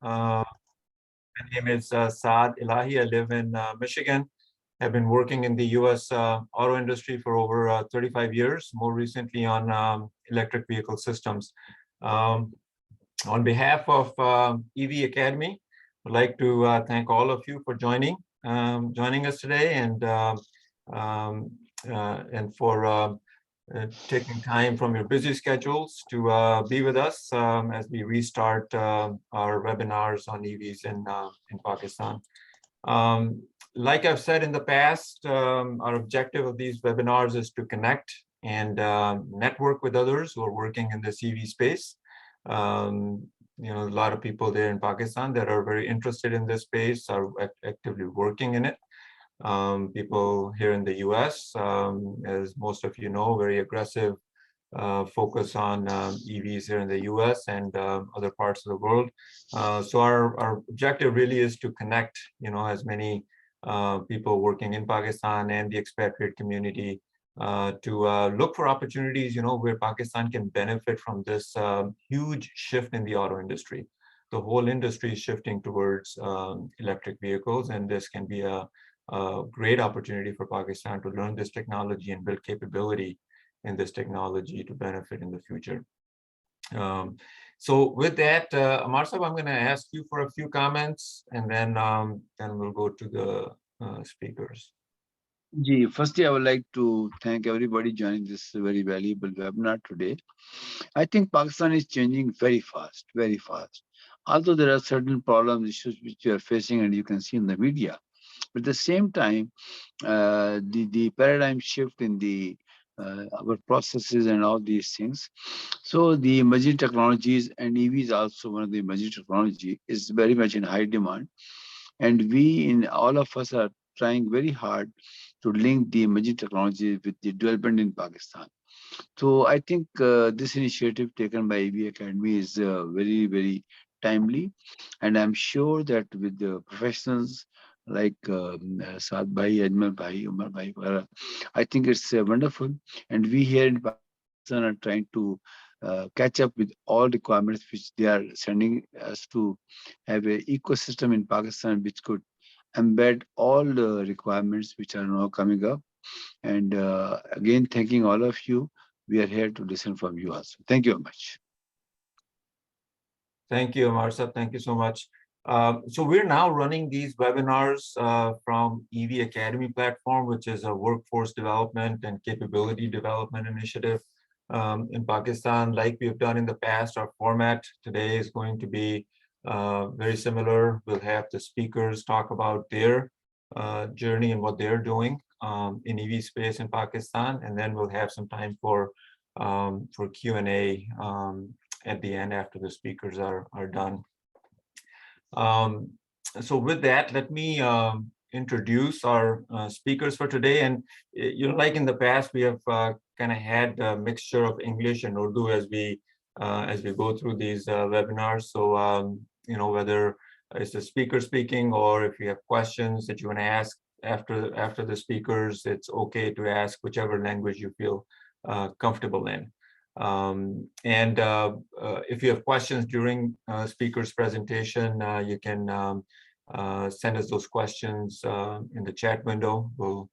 My name is Saad Elahi. I live in Michigan. I've been working in the US auto industry for over 35 years, more recently on electric vehicle systems. Um, on behalf of EV Academy, I'd like to thank all of you for joining us today um, and for taking time from your busy schedules to be with us as we restart our webinars on EVs in Pakistan. Like I've said in the past, our objective of these webinars is to connect and network with others who are working in this EV space. A lot of people there in Pakistan that are very interested in this space are actively working in it. People here in the US, as most of you know, very aggressive focus on EVs here in the US and other parts of the world. So our objective really is to connect, as many people working in Pakistan and the expatriate community to look for opportunities, where Pakistan can benefit from this huge shift in the auto industry. The whole industry is shifting towards electric vehicles, and this can be a great opportunity for Pakistan to learn this technology and build capability in this technology to benefit in the future. So with that, Amar Sahib, I'm going to ask you for a few comments, and then we'll go to the speakers. Gee, firstly, I would like to thank everybody joining this very valuable webinar today. I think Pakistan is changing very fast, very fast. Although there are certain problems, issues which we are facing, and you can see in the media, but at the same time, the paradigm shift in the our processes and all these things. So the emerging technologies and EV is also one of the emerging technology is very much in high demand, and we in all of us are trying very hard to link the emerging technology with the development in Pakistan. So I think this initiative taken by EV Academy is very, very timely. And I'm sure that with the professionals like Saad Bhai, Ajmal Bhai, Umar Bhai, I think it's wonderful. And we here in Pakistan are trying to catch up with all requirements which they are sending us to have an ecosystem in Pakistan which could embed all the requirements which are now coming up. And again, thanking all of you. We are here to listen from you also. Thank you very much. Thank you, Amar Sahib. Thank you so much. So we're now running these webinars from EV Academy platform, which is a workforce development and capability development initiative in Pakistan. Like we've done in the past, our format today is going to be very similar. We'll have the speakers talk about their journey and what they're doing in EV space in Pakistan, and then we'll have some time for Q&A at the end after the speakers are done. So with that, let me introduce our speakers for today. And like in the past, we have kind of had a mixture of English and Urdu as we go through these webinars. So whether it's the speaker speaking or if you have questions that you want to ask after the speakers, it's okay to ask whichever language you feel comfortable in. And if you have questions during speaker's presentation, you can send us those questions in the chat window. We'll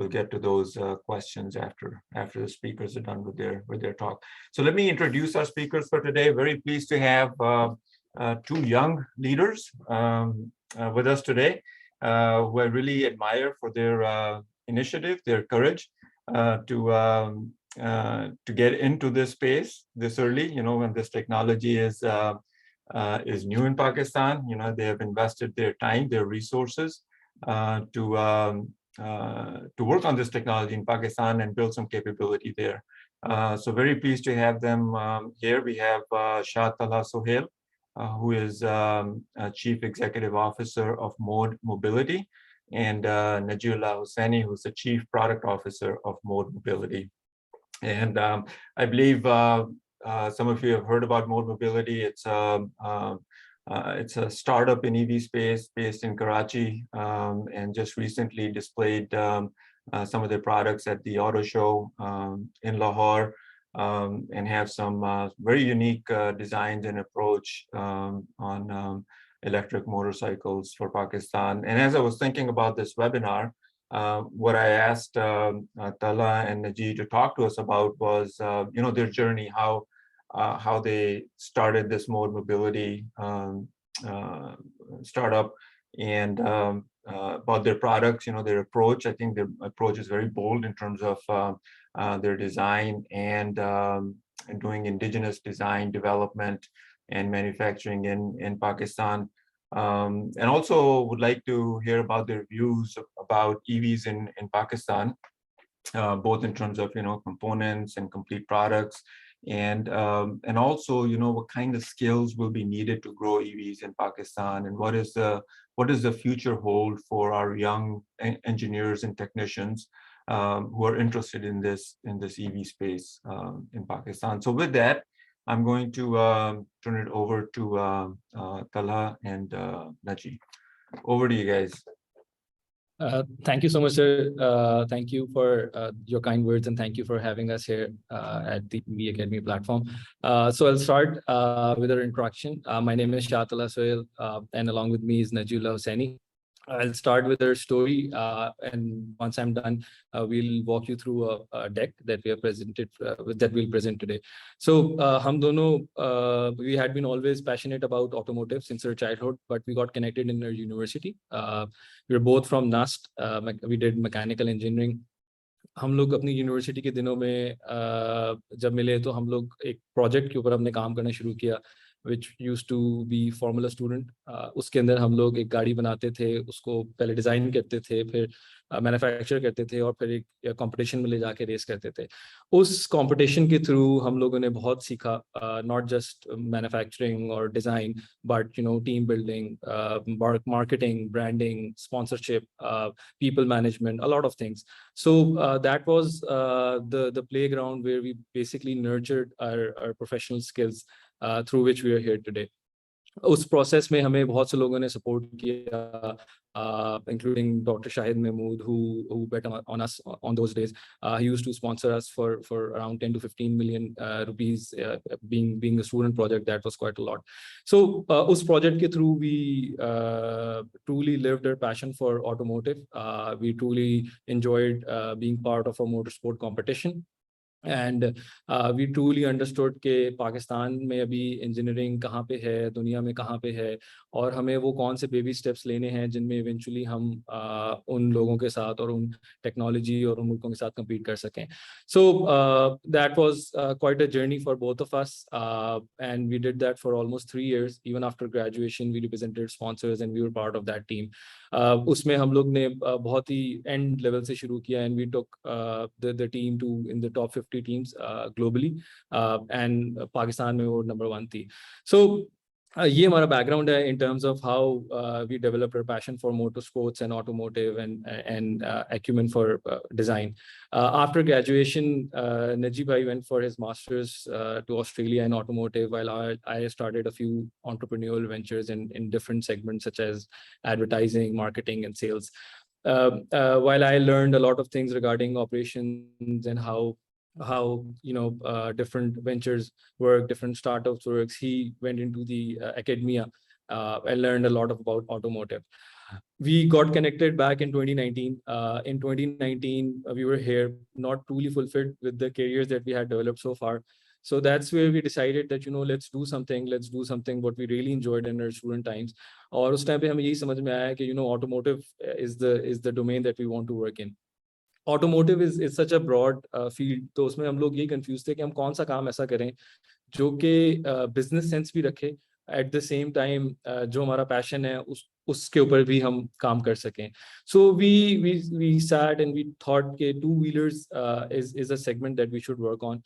get to those questions after the speakers are done with their talk. So let me introduce our speakers for today. Very pleased to have two young leaders with us today who I really admire for their initiative, their courage to get into this space this early, when this technology is new in Pakistan. They have invested their time, their resources to work on this technology in Pakistan and build some capability there. So very pleased to have them here. We have Shah Talha Sohail, who is Chief Executive Officer of Mode Mobility, and Najiullah Hussaini, who's the Chief Product Officer of Mode Mobility. And I believe some of you have heard about Mode Mobility. It's a startup in EV space based in Karachi, and just recently displayed some of their products at the auto show in Lahore, and have some very unique designs and approach on electric motorcycles for Pakistan. And as I was thinking about this webinar, what I asked Tala and Naji to talk to us about was, their journey, how they started this Mode Mobility startup, and about their products, their approach. I think their approach is very bold in terms of their design and doing indigenous design development and manufacturing in Pakistan. And also would like to hear about their views about EVs in Pakistan, both in terms of components and complete products, and also what kind of skills will be needed to grow EVs in Pakistan, and what does the future hold for our young engineers and technicians who are interested in this EV space in Pakistan. So with that, I'm going to turn it over to Talha and Naji. Over to you guys. Thank you so much, sir. Thank you for your kind words, and thank you for having us here at the EV Academy platform. So I'll start with our introduction. My name is Shah Talha Sohail, and along with me is Najiullah Hussaini. I'll start with our story, and once I'm done, we'll walk you through a deck that we have presented, that we'll present today. So, hum dono, we had been always passionate about automotive since our childhood, but we got connected in our university. We were both from NUST. We did mechanical engineering. हम लोग अपनी university के दिनों में जब मिले तो हम लोग एक प्रोजेक्ट के ऊपर हमने काम करना शुरू किया, which used to be Formula Student. उसके अंदर हम लोग एक गाड़ी बनाते थे, उसको पहले डिज़ाइन करते थे, फिर मैन्युफैक्चर करते थे और फिर एक कंपटीशन में ले जाके रेस करते थे. उस कंपटीशन के थ्रू हम लोगों ने बहुत सीखा, नॉट जस्ट मैन्युफैक्चरिंग और design, but team building, marketing, branding, sponsorship, people management, a lot of things. So that was the playground where we basically nurtured our professional skills through which we are here today. उस process में हमें बहुत से लोगों ने support किया, including Dr. Shahid Mahmood, who bet on us on those days. He used to sponsor us for around 10 to 15 million rupees, being a student project. That was quite a lot. So उस project के through we truly lived our passion for automotive. We truly enjoyed being part of a motorsport competition. And we truly understood कि पाकिस्तान में अभी engineering कहाँ पे है, दुनिया में कहाँ पे है, और हमें वो कौन से बेबी स्टेप्स लेने हैं जिनमें इवेंचुअली हम उन लोगों के साथ और उन टेक्नोलॉजी और उन मुल्कों के साथ compete कर सकें. So that was quite a journey for both of us, and we did that for almost 3 years. Even after graduation, we represented sponsors and we were part of that team. उसमें हम लोग ने बहुत ही end level से शुरू किया, and we took the team to in the top 50 teams globally, and Pakistan में वो number 1 थी. So ये हमारा background है in terms of how we developed our passion for motorsports and automotive and acumen for design. After graduation, Najib bhai went for his master's to Australia in automotive, while I started a few entrepreneurial ventures in different segments such as advertising, marketing, and sales. While I learned a lot of things regarding operations and how different ventures work, different startups works, he went into the academia and learned a lot about automotive. We got connected back in 2019. In 2019, we were here, not truly fulfilled with the careers that we had developed so far. So that's where we decided that, let's do something what we really enjoyed in our student times. और उस time पे हमें यही समझ में आया कि, automotive is the domain that we want to work in. Automotive is such a broad field. तो उसमें हम लोग ये confused थे कि हम कौन सा काम ऐसा करें जो कि business sense भी रखे, at the same time जो हमारा passion है उसके ऊपर भी हम काम कर सकें. So we sat and we thought कि two-wheelers is a segment that we should work on,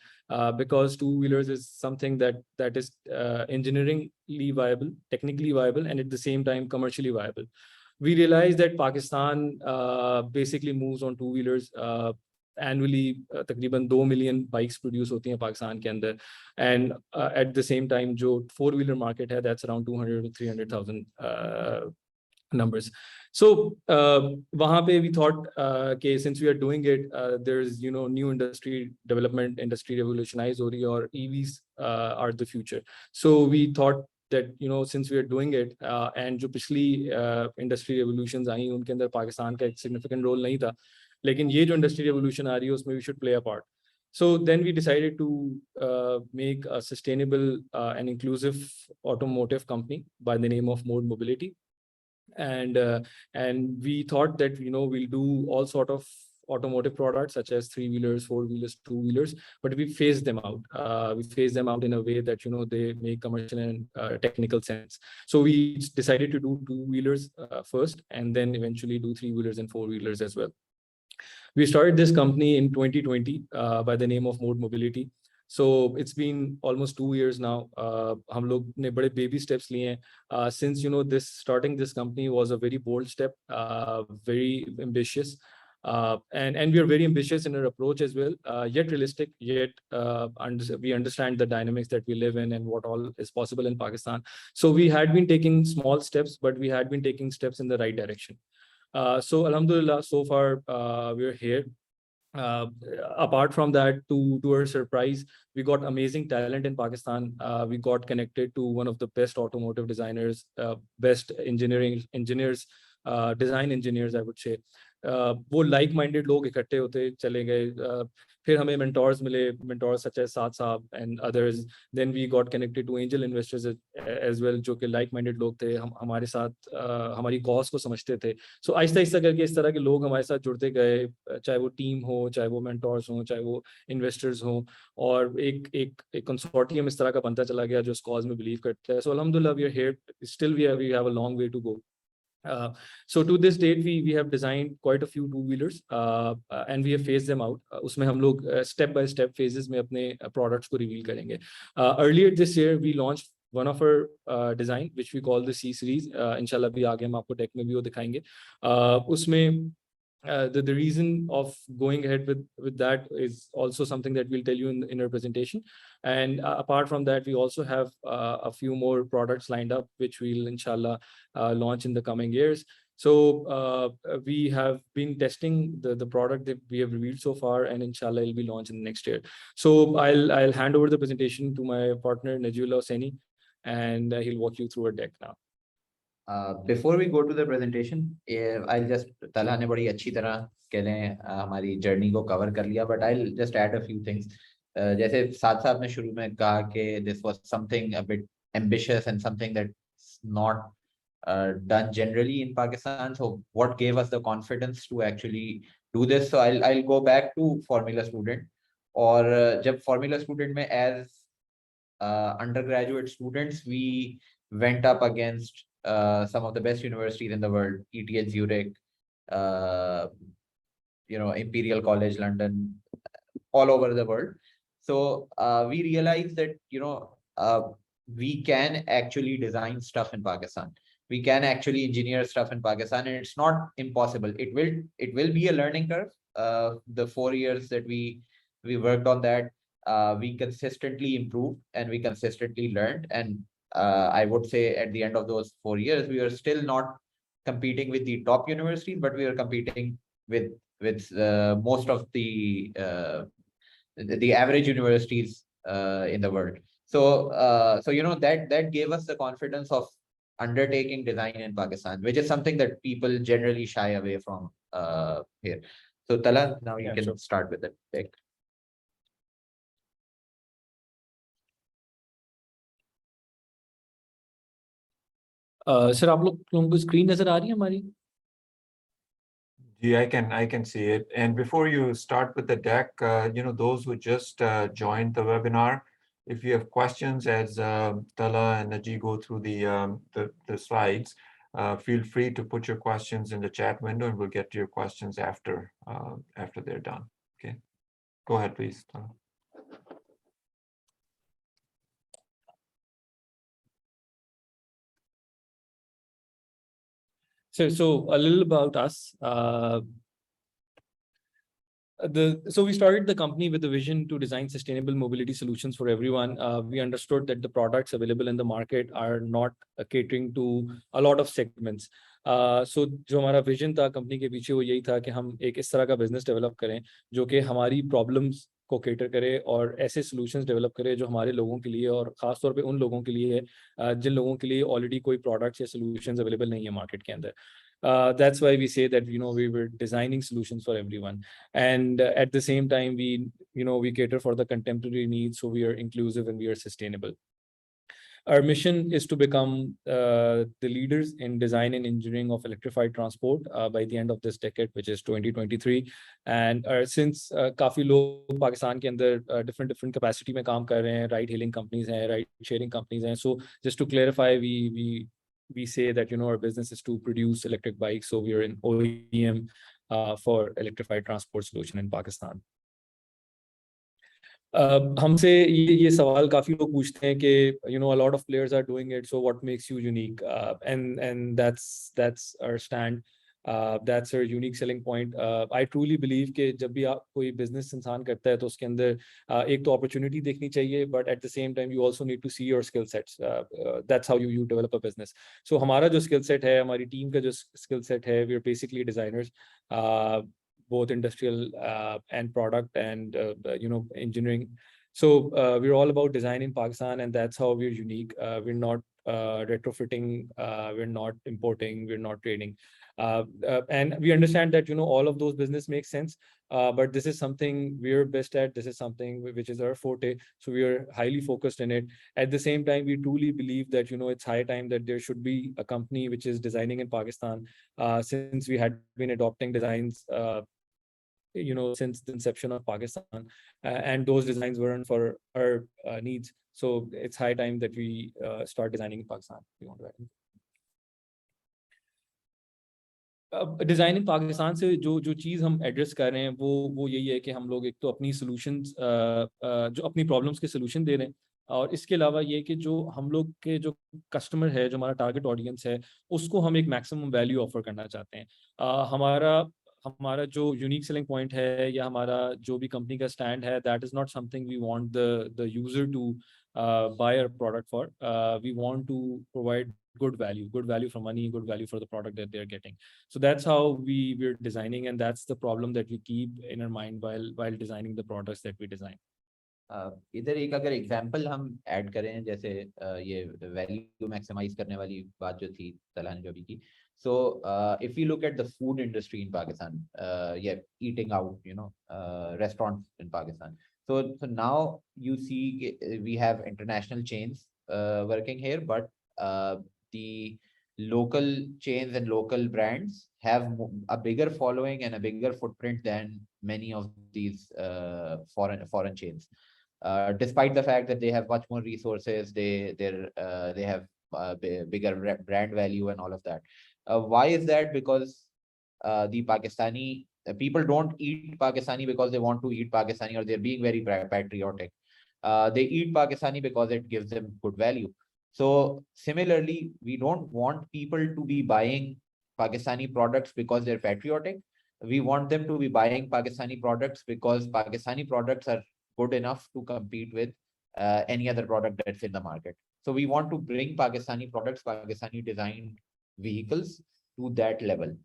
because two-wheelers is something that is engineeringly viable, technically viable, and at the same time commercially viable. We realized that Pakistan basically moves on two-wheelers. Annually तकरीबन 2 million bikes produce होती हैं पाकिस्तान के अंदर, and at the same time जो four-wheeler market है, that's around 200 to 300,000 numbers. So वहाँ पे we thought कि since we are doing it, there's new industry development, industry revolutionize हो रही है और EVs are the future. So we thought that since we are doing it, and जो पिछली industry revolutions आई उनके अंदर पाकिस्तान का एक significant role नहीं था, लेकिन ये जो industry revolution आ रही है उसमें we should play a part. So then we decided to make a sustainable and inclusive automotive company by the name of Mode Mobility, and we thought that we'll do all sort of automotive products such as 3-wheelers, 4-wheelers, 2-wheelers, but we phase them out. We phase them out in a way that they make commercial and technical sense. So we decided to do 2-wheelers first, and then eventually do 3-wheelers and 4-wheelers as well. We started this company in 2020 by the name of Mode Mobility. So it's been almost 2 years now. हम लोग ने बड़े baby steps लिए हैं. Since starting this company was a very bold step, very ambitious. And we are very ambitious in our approach as well, yet realistic, yet we understand the dynamics that we live in and what all is possible in Pakistan. So we had been taking small steps, but we had been taking steps in the right direction. So Alhamdulillah, so far we're here. Apart from that, to our surprise, we got amazing talent in Pakistan. We got connected to one of the best automotive designers, best engineers, design engineers, I would say. वो like minded लोग इकट्ठे होते चले गए. फिर हमें mentors मिले, mentors such as Saad Saab and others. Then we got connected to angel investors as well, जो कि like minded लोग थे, हमारे साथ हमारी cause को समझते थे. So आहिस्ता आहिस्ता करके इस तरह के लोग हमारे साथ जुड़ते गए, चाहे वो टीम हो, चाहे वो mentors हो, चाहे वो investors हो, और एक consortium इस तरह का बनता चला गया जो इस cause में believe करता है. So alhamdulillah, we are here. Still we have a long way to go. So to this date, we have designed quite a few 2-wheelers and we have phased them out. उसमें हम लोग step by step phases में अपने products को reveal करेंगे. Earlier this year, we launched one of our design, which we call the C series. इंशाल्लाह भी आगे हम आपको tech में भी वो दिखाएंगे. उसमें the reason of going ahead with that is also something that we'll tell you in our presentation. And apart from that, we also have a few more products lined up, which we'll inshallah launch in the coming years. So we have been testing the product that we have revealed so far, and inshallah it'll be launched in the next year. So I'll hand over the presentation to my partner Najibullah Hossaini, and he'll walk you through our deck now. Before we go to the presentation, I'll just Talha ने बड़ी अच्छी तरह कहलें हमारी journey को cover कर लिया, but I'll just add a few things. जैसे साद साहब ने शुरू में कहा कि this was something a bit ambitious and something that's not done generally in Pakistan. So what gave us the confidence to actually do this? So I'll go back to Formula Student. और जब Formula Student में as undergraduate students, we went up against some of the best universities in the world, ETH Zurich, Imperial College London, all over the world. So we realized that we can actually design stuff in Pakistan. We can actually engineer stuff in Pakistan, and it's not impossible. It will be a learning curve. The 4 years that we worked on that, we consistently improved and we consistently learned. And I would say at the end of those 4 years, we are still not competing with the top universities, but we are competing with most of the average universities in the world. So that gave us the confidence of undertaking design in Pakistan, which is something that people generally shy away from here. So Talha, now you can start with it. Sir आप लोगों को screen नजर आ रही है हमारी? Yeah, I can see it. And before you start with the deck, those who just joined the webinar, if you have questions as Talha and Naji go through the slides, feel free to put your questions in the chat window, and we'll get to your questions after they're done. Okay, go ahead, please, Talha. So a little about us. So we started the company with a vision to design sustainable mobility solutions for everyone. We understood that the products available in the market are not catering to a lot of segments. So जो हमारा vision था company के पीछे वो यही था कि हम एक इस तरह का business develop करें जो कि हमारी problems को cater करे और ऐसे solutions develop करे जो हमारे लोगों के लिए और खास तौर पे उन लोगों के लिए जिन लोगों के लिए already कोई products या solutions available नहीं है market के अंदर. That's why we say that, you know, we were designing solutions for everyone. And at the same time, we cater for the contemporary needs. So we are inclusive and we are sustainable. Our mission is to become the leaders in design and engineering of electrified transport by the end of this decade, which is 2023. And since काफी लोग पाकिस्तान के अंदर different capacity में काम कर रहे हैं, ride hailing companies हैं, ride sharing companies हैं. So just to clarify, we say that, you know, our business is to produce electric bikes. So we are an OEM for electrified transport solution in Pakistan. हमसे ये सवाल काफी लोग पूछते हैं कि, you know, a lot of players are doing it, so what makes you unique? And that's our stand. That's our unique selling point. I truly believe कि जब भी आप कोई business इंसान करता है तो उसके अंदर एक तो opportunity देखनी चाहिए, but at the same time you also need to see your skill sets. That's how you develop a business. So हमारा जो skill set है, हमारी team का जो skill set है, we are basically designers. Both industrial and product and you know, engineering. So we're all about design in Pakistan, and that's how we're unique. We're not retrofitting, we're not importing, we're not trading. And we understand that, you know, all of those business makes sense, but this is something we're best at. This is something which is our forte. So we are highly focused in it. At the same time, we truly believe that, you know, it's high time that there should be a company which is designing in Pakistan, since we had been adopting designs you know, since the inception of Pakistan, and those designs weren't for our needs. So it's high time that we start designing in Pakistan. We want to design इन पाकिस्तान से जो चीज़ हम address कर रहे हैं वो यही है कि हम लोग एक तो अपनी सॉल्यूशंस जो अपनी प्रॉब्लम्स के सॉल्यूशन दे रहे हैं, और इसके अलावा ये कि जो हम लोग के जो कस्टमर है, जो हमारा टारगेट ऑडियंस है, उसको हम एक मैक्सिमम वैल्यू ऑफर करना चाहते हैं. हमारा जो यूनिक सेलिंग पॉइंट है या हमारा जो भी कंपनी का स्टैंड है, that is not something we want the user to buy our product for. We want to provide good value for money, good value for the product that they're getting. So that's how we're designing, and that's the problem that we keep in our mind while designing the products that we design. इधर एक अगर example हम add करें, जैसे ये value maximise करने वाली बात जो थी तलहान जो अभी की. So if you look at the food industry in Pakistan, yeah, eating out, you know, restaurants in Pakistan. So now you see we have international chains working here, but the local chains and local brands have a bigger following and a bigger footprint than many of these foreign chains. Despite the fact that they have much more resources, they have bigger brand value and all of that. Why is that? Because the Pakistani people don't eat Pakistani because they want to eat Pakistani or they're being very patriotic. They eat Pakistani because it gives them good value. So similarly, we don't want people to be buying Pakistani products because they're patriotic. We want them to be buying Pakistani products because Pakistani products are good enough to compete with any other product that's in the market. So we want to bring Pakistani products, Pakistani designed vehicles to that level.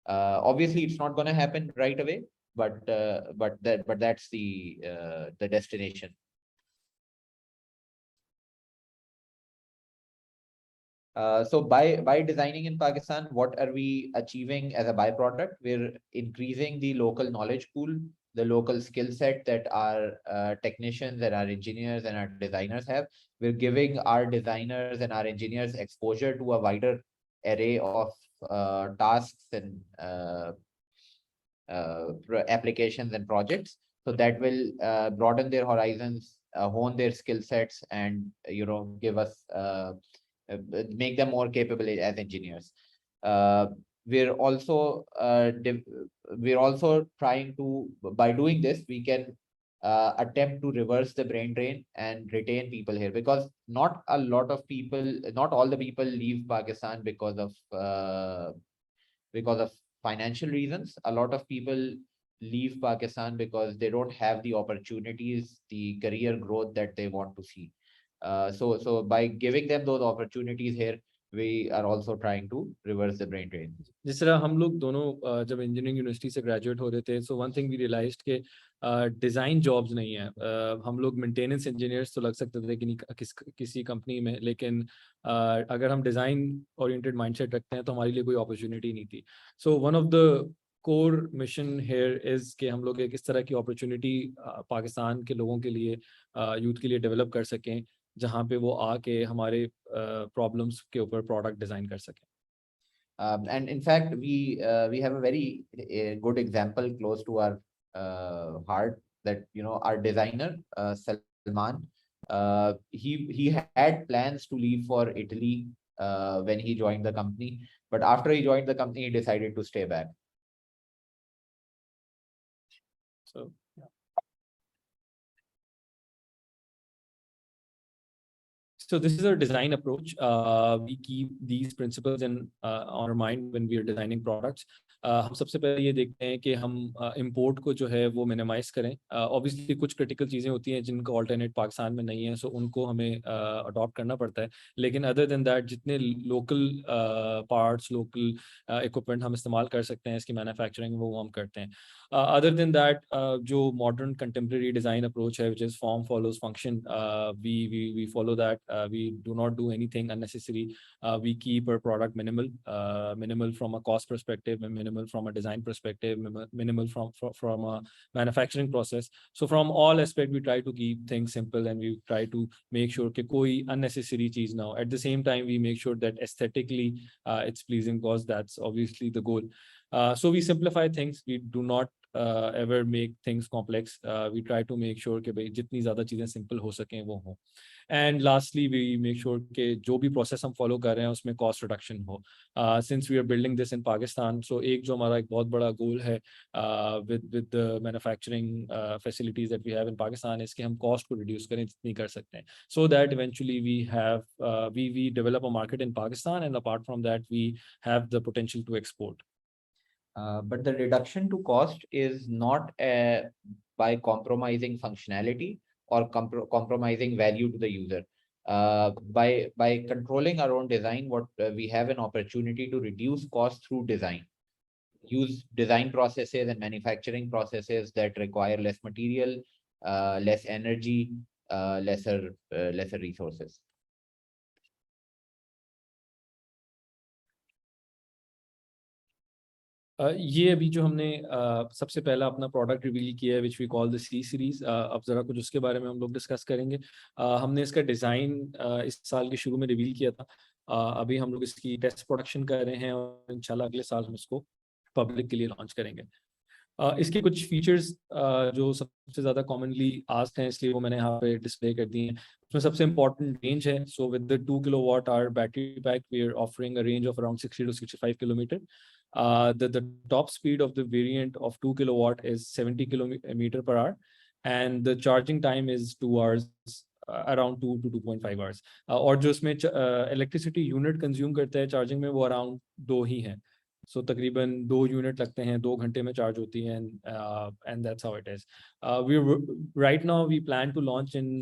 Obviously, it's not going to happen right away, but that's the destination. So by designing in Pakistan, what are we achieving as a byproduct? We're increasing the local knowledge pool, the local skill set that our technicians and our engineers and our designers have. We're giving our designers and our engineers exposure to a wider array of tasks and applications and projects. So that will broaden their horizons, hone their skill sets, and give us make them more capable as engineers. We're also trying to, by doing this, we can attempt to reverse the brain drain and retain people here, because not all the people leave Pakistan because of financial reasons. A lot of people leave Pakistan because they don't have the opportunities, the career growth that they want to see. So by giving them those opportunities here, we are also trying to reverse the brain drain. जिस तरह हम लोग दोनों जब engineering university से graduate हो रहे थे, so one thing we realized कि डिज़ाइन जॉब्स नहीं है। हम लोग मेंटेनेंस इंजीनियर्स तो लग सकते थे कि किसी कंपनी में, लेकिन अगर हम डिज़ाइन ओरिएंटेड माइंडसेट रखते हैं तो हमारे लिए कोई अपॉर्चुनिटी नहीं थी। So one of the core mission here is कि हम लोग एक इस तरह की अपॉर्चुनिटी पाकिस्तान के लोगों के लिए, यूथ के लिए डेवलप कर सकें, जहाँ पे वो आके हमारे प्रॉब्लम्स के ऊपर प्रोडक्ट डिज़ाइन कर सकें। And in fact, we have a very good example close to our heart, that our designer Salman, he had plans to leave for Italy when he joined the company, but after he joined the company, he decided to stay back. So yeah. So this is our design approach. We keep these principles in our mind when we are designing products. हम सबसे पहले ये देखते हैं कि हम import को जो है वो मिनिमाइज करें। ऑब्वियसली कुछ क्रिटिकल चीज़ें होती हैं जिनका ऑल्टरनेट पाकिस्तान में नहीं है, सो उनको हमें अडॉप्ट करना पड़ता है। लेकिन अदर देन दैट जितने लोकल पार्ट्स, लोकल इक्विपमेंट हम इस्तेमाल कर सकते हैं इसकी मैन्युफैक्चरिंग, वो हम करते हैं। अदर देन दैट जो मॉडर्न कंटेम्प्रेरी डिज़ाइन अप्रोच है, which is form follows function, we follow that. We do not do anything unnecessary. We keep our product minimal from a cost perspective, and minimal from a design perspective, minimal from a manufacturing process. So from all aspects, we try to keep things simple, and we try to make sure कि कोई unnecessary चीज़ ना हो. At the same time, we make sure that aesthetically it's pleasing, because that's obviously the goal. So we simplify things. We do not ever make things complex. We try to make sure कि भाई जितनी ज़्यादा चीज़ें simple हो सकें वो हो. And lastly, we make sure कि जो भी process हम follow कर रहे हैं उसमें cost reduction हो. Since we are building this in Pakistan, so एक जो हमारा एक बहुत बड़ा goal है with the manufacturing facilities that we have in Pakistan is कि हम cost को reduce करें जितनी कर सकते हैं, so that eventually we have we develop a market in Pakistan, and apart from that we have the potential to export. But the reduction to cost is not by compromising functionality or compromising value to the user. By controlling our own design, what we have an opportunity to reduce cost through design. Use design processes and manufacturing processes that require less material, less energy, lesser resources. ये अभी जो हमने सबसे पहला अपना product reveal किया है, which we call the C series, अब ज़रा कुछ उसके बारे में हम लोग डिस्कस करेंगे। हमने इसका डिज़ाइन इस साल के शुरू में रिवील किया था। अभी हम लोग इसकी टेस्ट प्रोडक्शन कर रहे हैं, और इंशाल्लाह अगले साल हम इसको पब्लिक के लिए लॉन्च करेंगे। इसके कुछ फीचर्स जो सबसे ज़्यादा कॉमनली आस्क्ड हैं, इसलिए वो मैंने यहाँ पे डिस्प्ले कर दिए हैं। उसमें सबसे इम्पॉर्टेंट रेंज है। So with the 2 kWh battery pack, we are offering a range of around 60 to 65 kilometer. The top speed of the variant of 2 kilowatt is 70 kilometer per hour, and the charging time is 2 hours, around 2 to 2.5 hours. और जो इसमें electricity unit consume करता है charging में, वो around 2 ही हैं। सो तकरीबन 2 unit लगते हैं, 2 घंटे में चार्ज होती हैं, and that's how it is. Right now we plan to launch in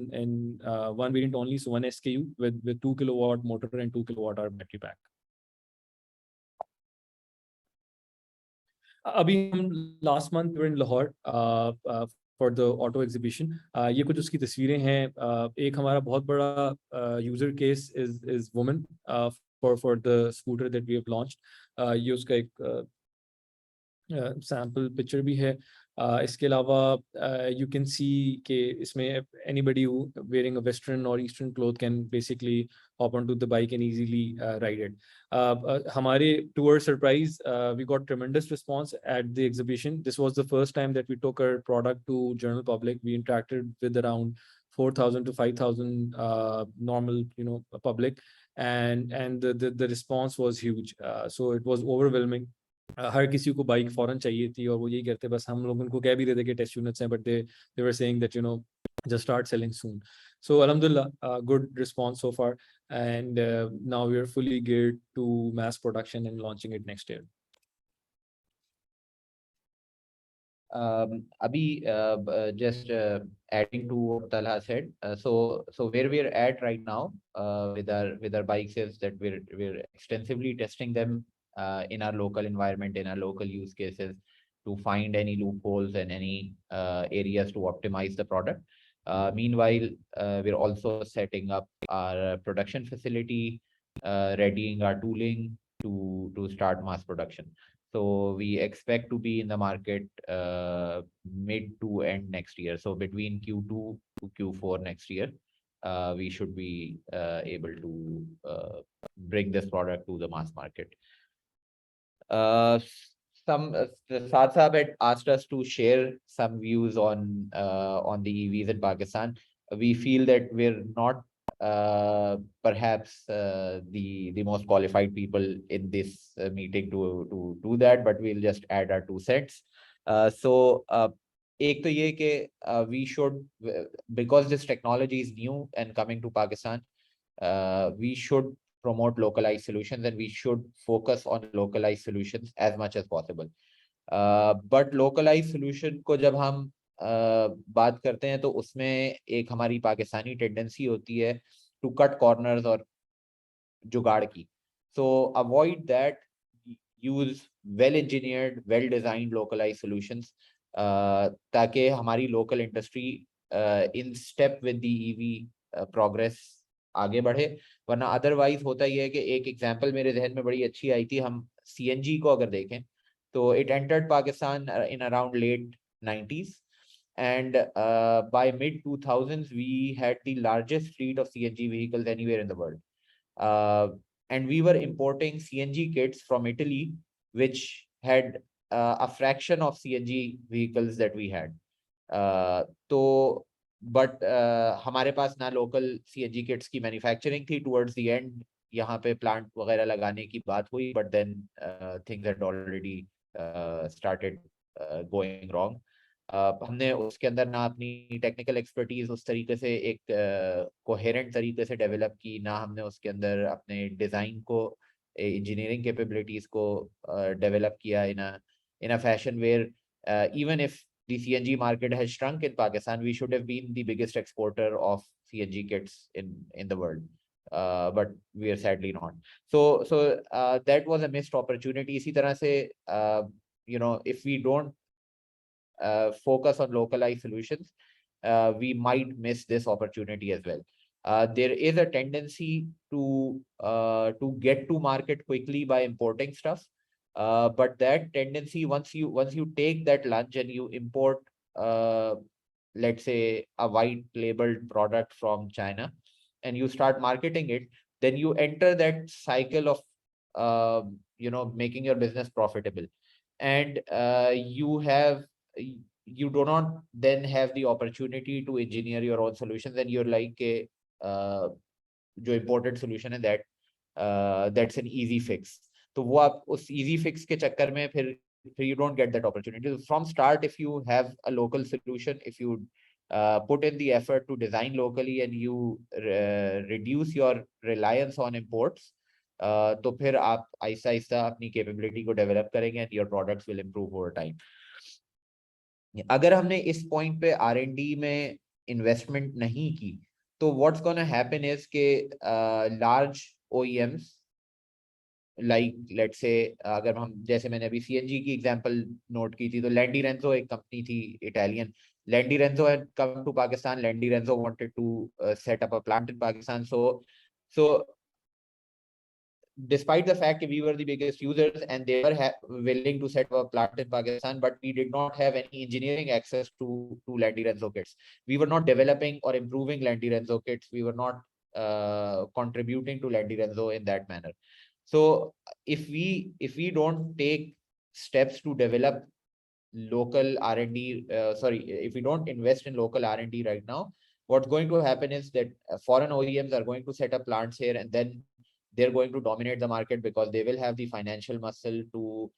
one variant only, so one SKU with 2 kilowatt motor and 2 kWh battery pack. अभी हम last month we were in Lahore for the auto exhibition. ये कुछ उसकी तस्वीरें हैं। एक हमारा बहुत बड़ा user case is women for the scooter that we have launched. ये उसका एक सैम्पल पिक्चर भी है। इसके अलावा यू कैन सी कि इसमें एनीबडी वेयरिंग अ वेस्टर्न और eastern cloth can basically hop onto the bike and easily ride it. हमारे to our surprise, we got tremendous response at the exhibition. This was the first time that we took our product to general public. We interacted with around 4,000 to 5,000 normal, public, and the response was huge. So it was overwhelming. हर किसी को bike फौरन चाहिए थी, और वो यही कहते बस हम लोग उनको कह भी देते कि टेस्ट यूनिट्स हैं, but they were saying that just start selling soon. So alhamdulillah, good response so far, and now we are fully geared to mass production and launching it next year. Just adding to what Talha said, so where we're at right now with our bikes is that we're extensively testing them in our local environment, in our local use cases, to find any loopholes and any areas to optimize the product. Meanwhile, we're also setting up our production facility, readying our tooling to start mass production. So we expect to be in the market mid to end next year. So between Q2 to Q4 next year, we should be able to bring this product to the mass market. Saad Saab had asked us to share some views on the EVs in Pakistan. We feel that we're not perhaps the most qualified people in this meeting to do that, but we'll just add our 2 cents. एक तो ये कि we should, because this technology is new and coming to Pakistan, we should promote localized solutions and we should focus on localized solutions as much as possible. But localized solution को जब हम बात करते हैं तो उसमें एक हमारी पाकिस्तानी टेंडेंसी होती है to cut corners और जुगाड़ की. So avoid that, use well engineered, well designed localized solutions ताकि हमारी local industry in step with the EV progress आगे बढ़े. वरना अदरवाइज होता ही है कि एक एग्जांपल मेरे जहन में बड़ी अच्छी आई थी. हम CNG को अगर देखें तो it entered Pakistan in around late 90s, and by mid 2000s we had the largest fleet of CNG vehicles anywhere in the world, and we were importing CNG kits from Italy which had a fraction of CNG vehicles that we had. तो but हमारे पास ना local CNG kits की manufacturing थी. Towards the end यहाँ पे plant वगैरह लगाने की बात हुई, but then things had already started going wrong. हमने उसके अंदर ना अपनी टेक्निकल एक्सपर्टीज उस तरीके से एक कोहेरेंट तरीके से डेवलप की, ना हमने उसके अंदर अपने डिजाइन को, इंजीनियरिंग कैपेबिलिटीज को डेवलप किया in a fashion where even if the CNG market has shrunk in Pakistan, we should have been the biggest exporter of CNG kits in the world, but we are sadly not. So that was a missed opportunity. इसी तरह से if we don't focus on localized solutions, we might miss this opportunity as well. There is a tendency to get to market quickly by importing stuff. But that tendency, once you take that lunge and you import, let's say, a white labeled product from China and you start marketing it, then you enter that cycle of making your business profitable, and you do not then have the opportunity to engineer your own solutions, and you're like जो imported solution है that's an easy fix. तो वो आप उस easy fix के चक्कर में फिर you don't get that opportunity. So from start, if you have a local solution, if you put in the effort to design locally and you reduce your reliance on imports, तो फिर आप आहिस्ता आहिस्ता अपनी capability को develop करेंगे and your products will improve over time. अगर हमने इस point पे R&D में investment नहीं की, तो what's going to happen is कि large OEMs, like let's say अगर हम जैसे मैंने अभी CNG की example note की थी, तो Landi Renzo एक company थी Italian. Landi Renzo had come to Pakistan. Landi Renzo wanted to set up a plant in Pakistan. So despite the fact that we were the biggest users and they were willing to set up a plant in Pakistan, but we did not have any engineering access to Landi Renzo kits. We were not developing or improving Landi Renzo kits. We were not contributing to Landi Renzo in that manner. So if we don't take steps to develop local R&D, if we don't invest in local R&D right now, what's going to happen is that foreign OEMs are going to set up plants here, and then they're going to dominate the market because they will have the financial muscle to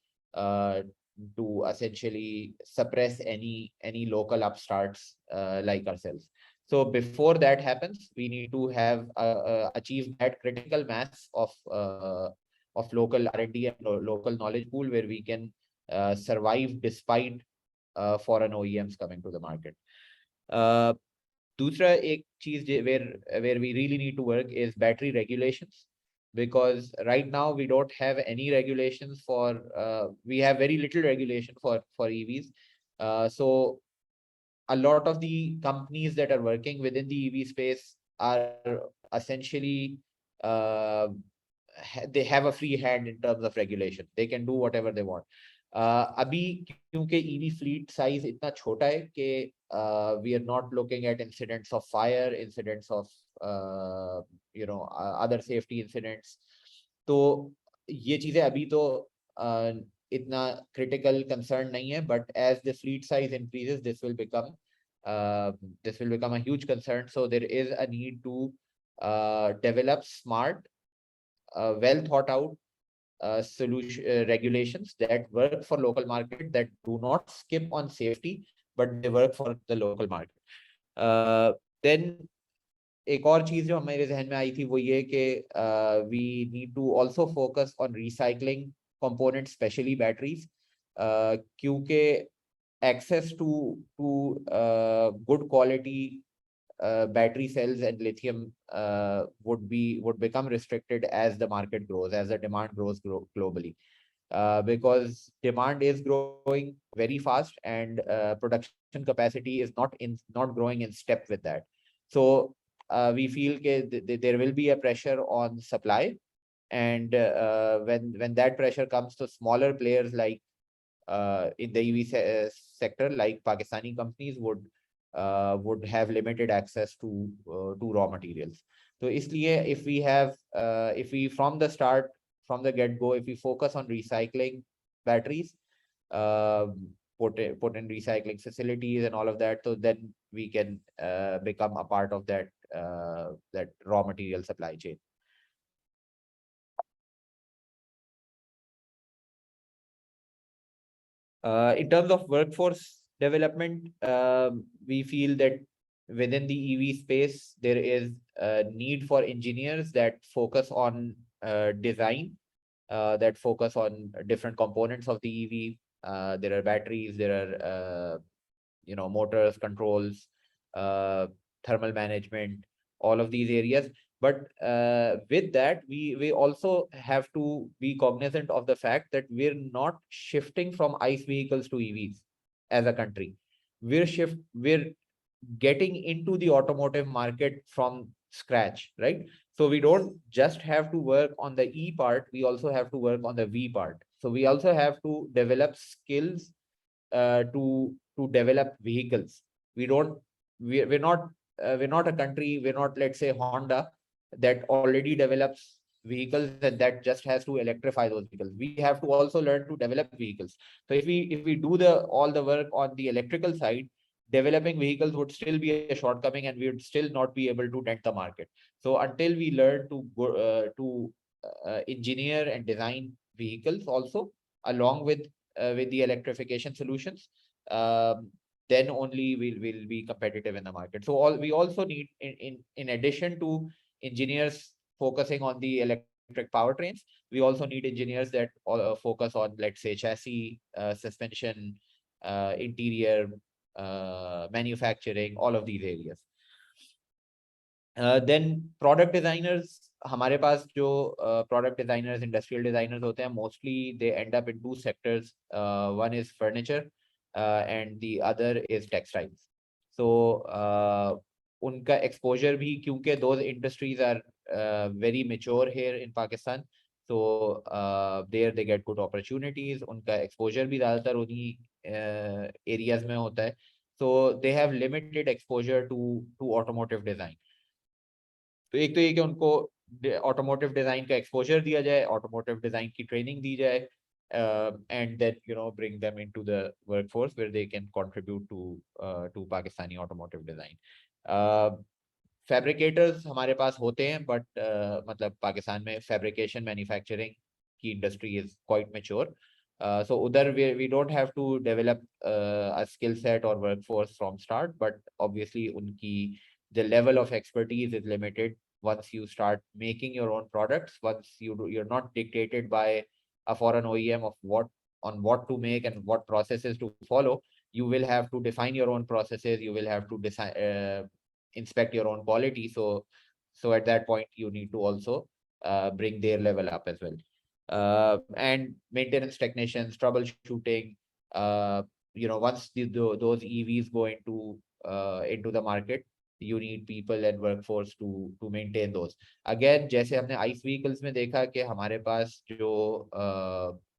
essentially suppress any local upstarts like ourselves. So before that happens, we need to have achieve that critical mass of local R&D and local knowledge pool where we can survive despite foreign OEMs coming to the market. दूसरा एक चीज where we really need to work is battery regulations, because right now we don't have any regulations for we have very little regulation for EVs. So a lot of the companies that are working within the EV space are essentially they have a free hand in terms of regulation. They can do whatever they want. अभी क्योंकि EV fleet size इतना छोटा है कि we are not looking at incidents of fire, incidents of other safety incidents. तो ये चीजें अभी तो इतना critical concern नहीं है, but as the fleet size increases, this will become a huge concern. So there is a need to develop smart, well thought out solution regulations that work for local market, that do not skip on safety, but they work for the local market. Then एक और चीज जो हमारे जहन में आई थी वो ये कि we need to also focus on recycling components, especially batteries, क्योंकि access to good quality battery cells and lithium would become restricted as the market grows, as the demand grows globally, because demand is growing very fast and production capacity is not growing in step with that. So we feel there will be a pressure on supply, and when that pressure comes to smaller players like in the EV sector, like Pakistani companies would have limited access to raw materials. So isliye if we from the start, from the get-go, if we focus on recycling batteries, put in recycling facilities and all of that, so then we can become a part of that raw material supply chain. In terms of workforce development, we feel that within the EV space, there is a need for engineers that focus on design, that focus on different components of the EV. There are batteries, there are motors, controls, thermal management, all of these areas. But with that, we also have to be cognizant of the fact that we're not shifting from ICE vehicles to EVs as a country. We're getting into the automotive market from scratch, right? So we don't just have to work on the E part, we also have to work on the V part. So we also have to develop skills to develop vehicles. We're not a country, we're not, let's say, Honda, that already develops vehicles and that just has to electrify those vehicles. We have to also learn to develop vehicles. So if we do all the work on the electrical side, developing vehicles would still be a shortcoming and we would still not be able to dent the market. So until we learn to engineer and design vehicles also along with the electrification solutions, then only we'll be competitive in the market. So we also need, in addition to engineers focusing on the electric powertrains, we also need engineers that focus on, let's say, chassis, suspension, interior, manufacturing, all of these areas. Then product designers, हमारे पास जो product designers, industrial designers होते हैं, mostly they end up in two sectors. One is furniture and the other is textiles. So उनका exposure भी, क्योंकि those industries are very mature here in Pakistan, so there they get good opportunities. उनका exposure भी ज़्यादातर उन्हीं areas में होता है, so they have limited exposure to automotive design. तो एक तो ये कि उनको automotive design का exposure दिया जाए, automotive design की training दी जाए, and then bring them into the workforce where they can contribute to Pakistani automotive design. Fabricators हमारे पास होते हैं, but मतलब पाकिस्तान में fabrication manufacturing की industry is quite mature. So udhar we don't have to develop a skill set or workforce from start, but obviously the level of expertise is limited once you start making your own products. Once you're not dictated by a foreign OEM of what to make and what processes to follow, you will have to define your own processes. You will have to inspect your own quality. So at that point, you need to also bring their level up as well. And maintenance technicians, troubleshooting. Once those EVs go into the market, you need people and workforce to maintain those. Again, जैसे हमने ICE vehicles में देखा कि हमारे पास जो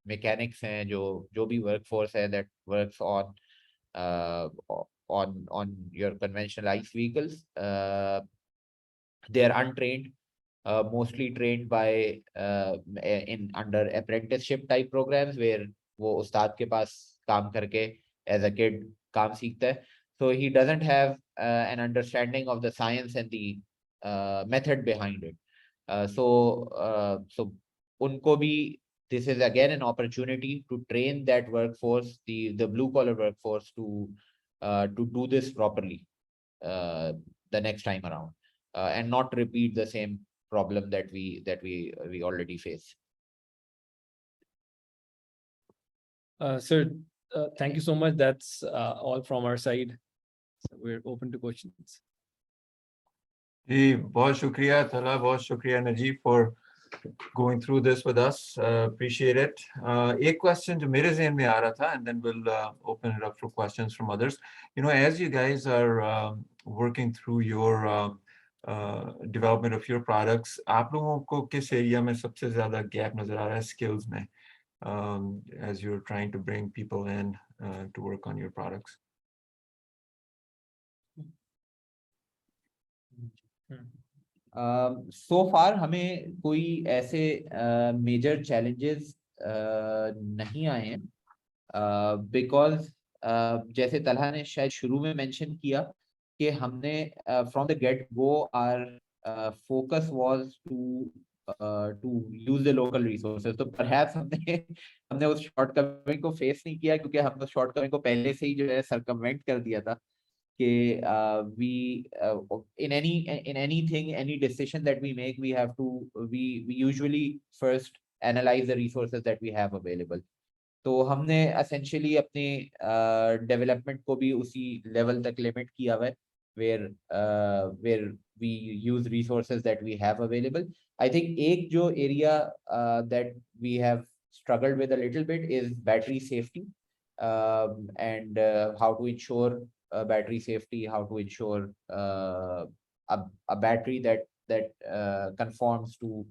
mechanics हैं, जो भी workforce है that works on your conventional ICE vehicles, they are untrained, mostly trained by under apprenticeship type programs where वो उस्ताद के पास काम करके as a kid काम सीखता है. So he doesn't have an understanding of the science and the method behind it. So unko bhi, this is again an opportunity to train that workforce, the blue collar workforce, to do this properly the next time around, and not repeat the same problem that we already face. Sir, thank you so much. That's all from our side. So we're open to questions. जी बहुत शुक्रिया तला, बहुत शुक्रिया Najeeb for going through this with us. Appreciate it. एक question जो मेरे ज़हन में आ रहा था, and then we'll open it up for questions from others. As you guys are working through your development of your products, आप लोगों को किस area में सबसे ज़्यादा gap नज़र आ रहा है skills में, as you're trying to bring people in to work on your products? So far हमें कोई ऐसे major challenges नहीं आए हैं, because जैसे तलहा ने शायद शुरू में mention किया कि हमने from the get go our focus was to use the local resources. तो perhaps हमने उस shortcoming को face नहीं किया, क्योंकि हमने shortcoming को पहले से ही जो है circumvent कर दिया था. We in anything, any decision that we make, we usually first analyze the resources that we have available. तो हमने essentially अपने development को भी उसी level तक limit किया हुआ है, where we use resources that we have available. I think एक जो area that we have struggled with a little bit is battery safety, and how to ensure battery safety, how to ensure a battery that conforms to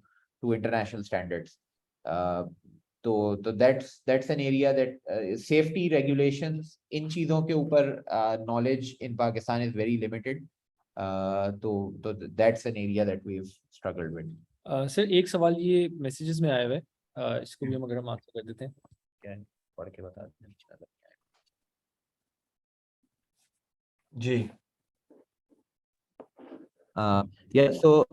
international standards. So that's an area that safety regulations in चीजों के ऊपर knowledge in Pakistan is very limited. So that's an area that we've struggled with. Sir, एक सवाल ये messages में आया हुआ है, इसको भी हम अगर हम answer कर देते हैं. क्या है? पढ़ के बता दें. जी. Yeah, so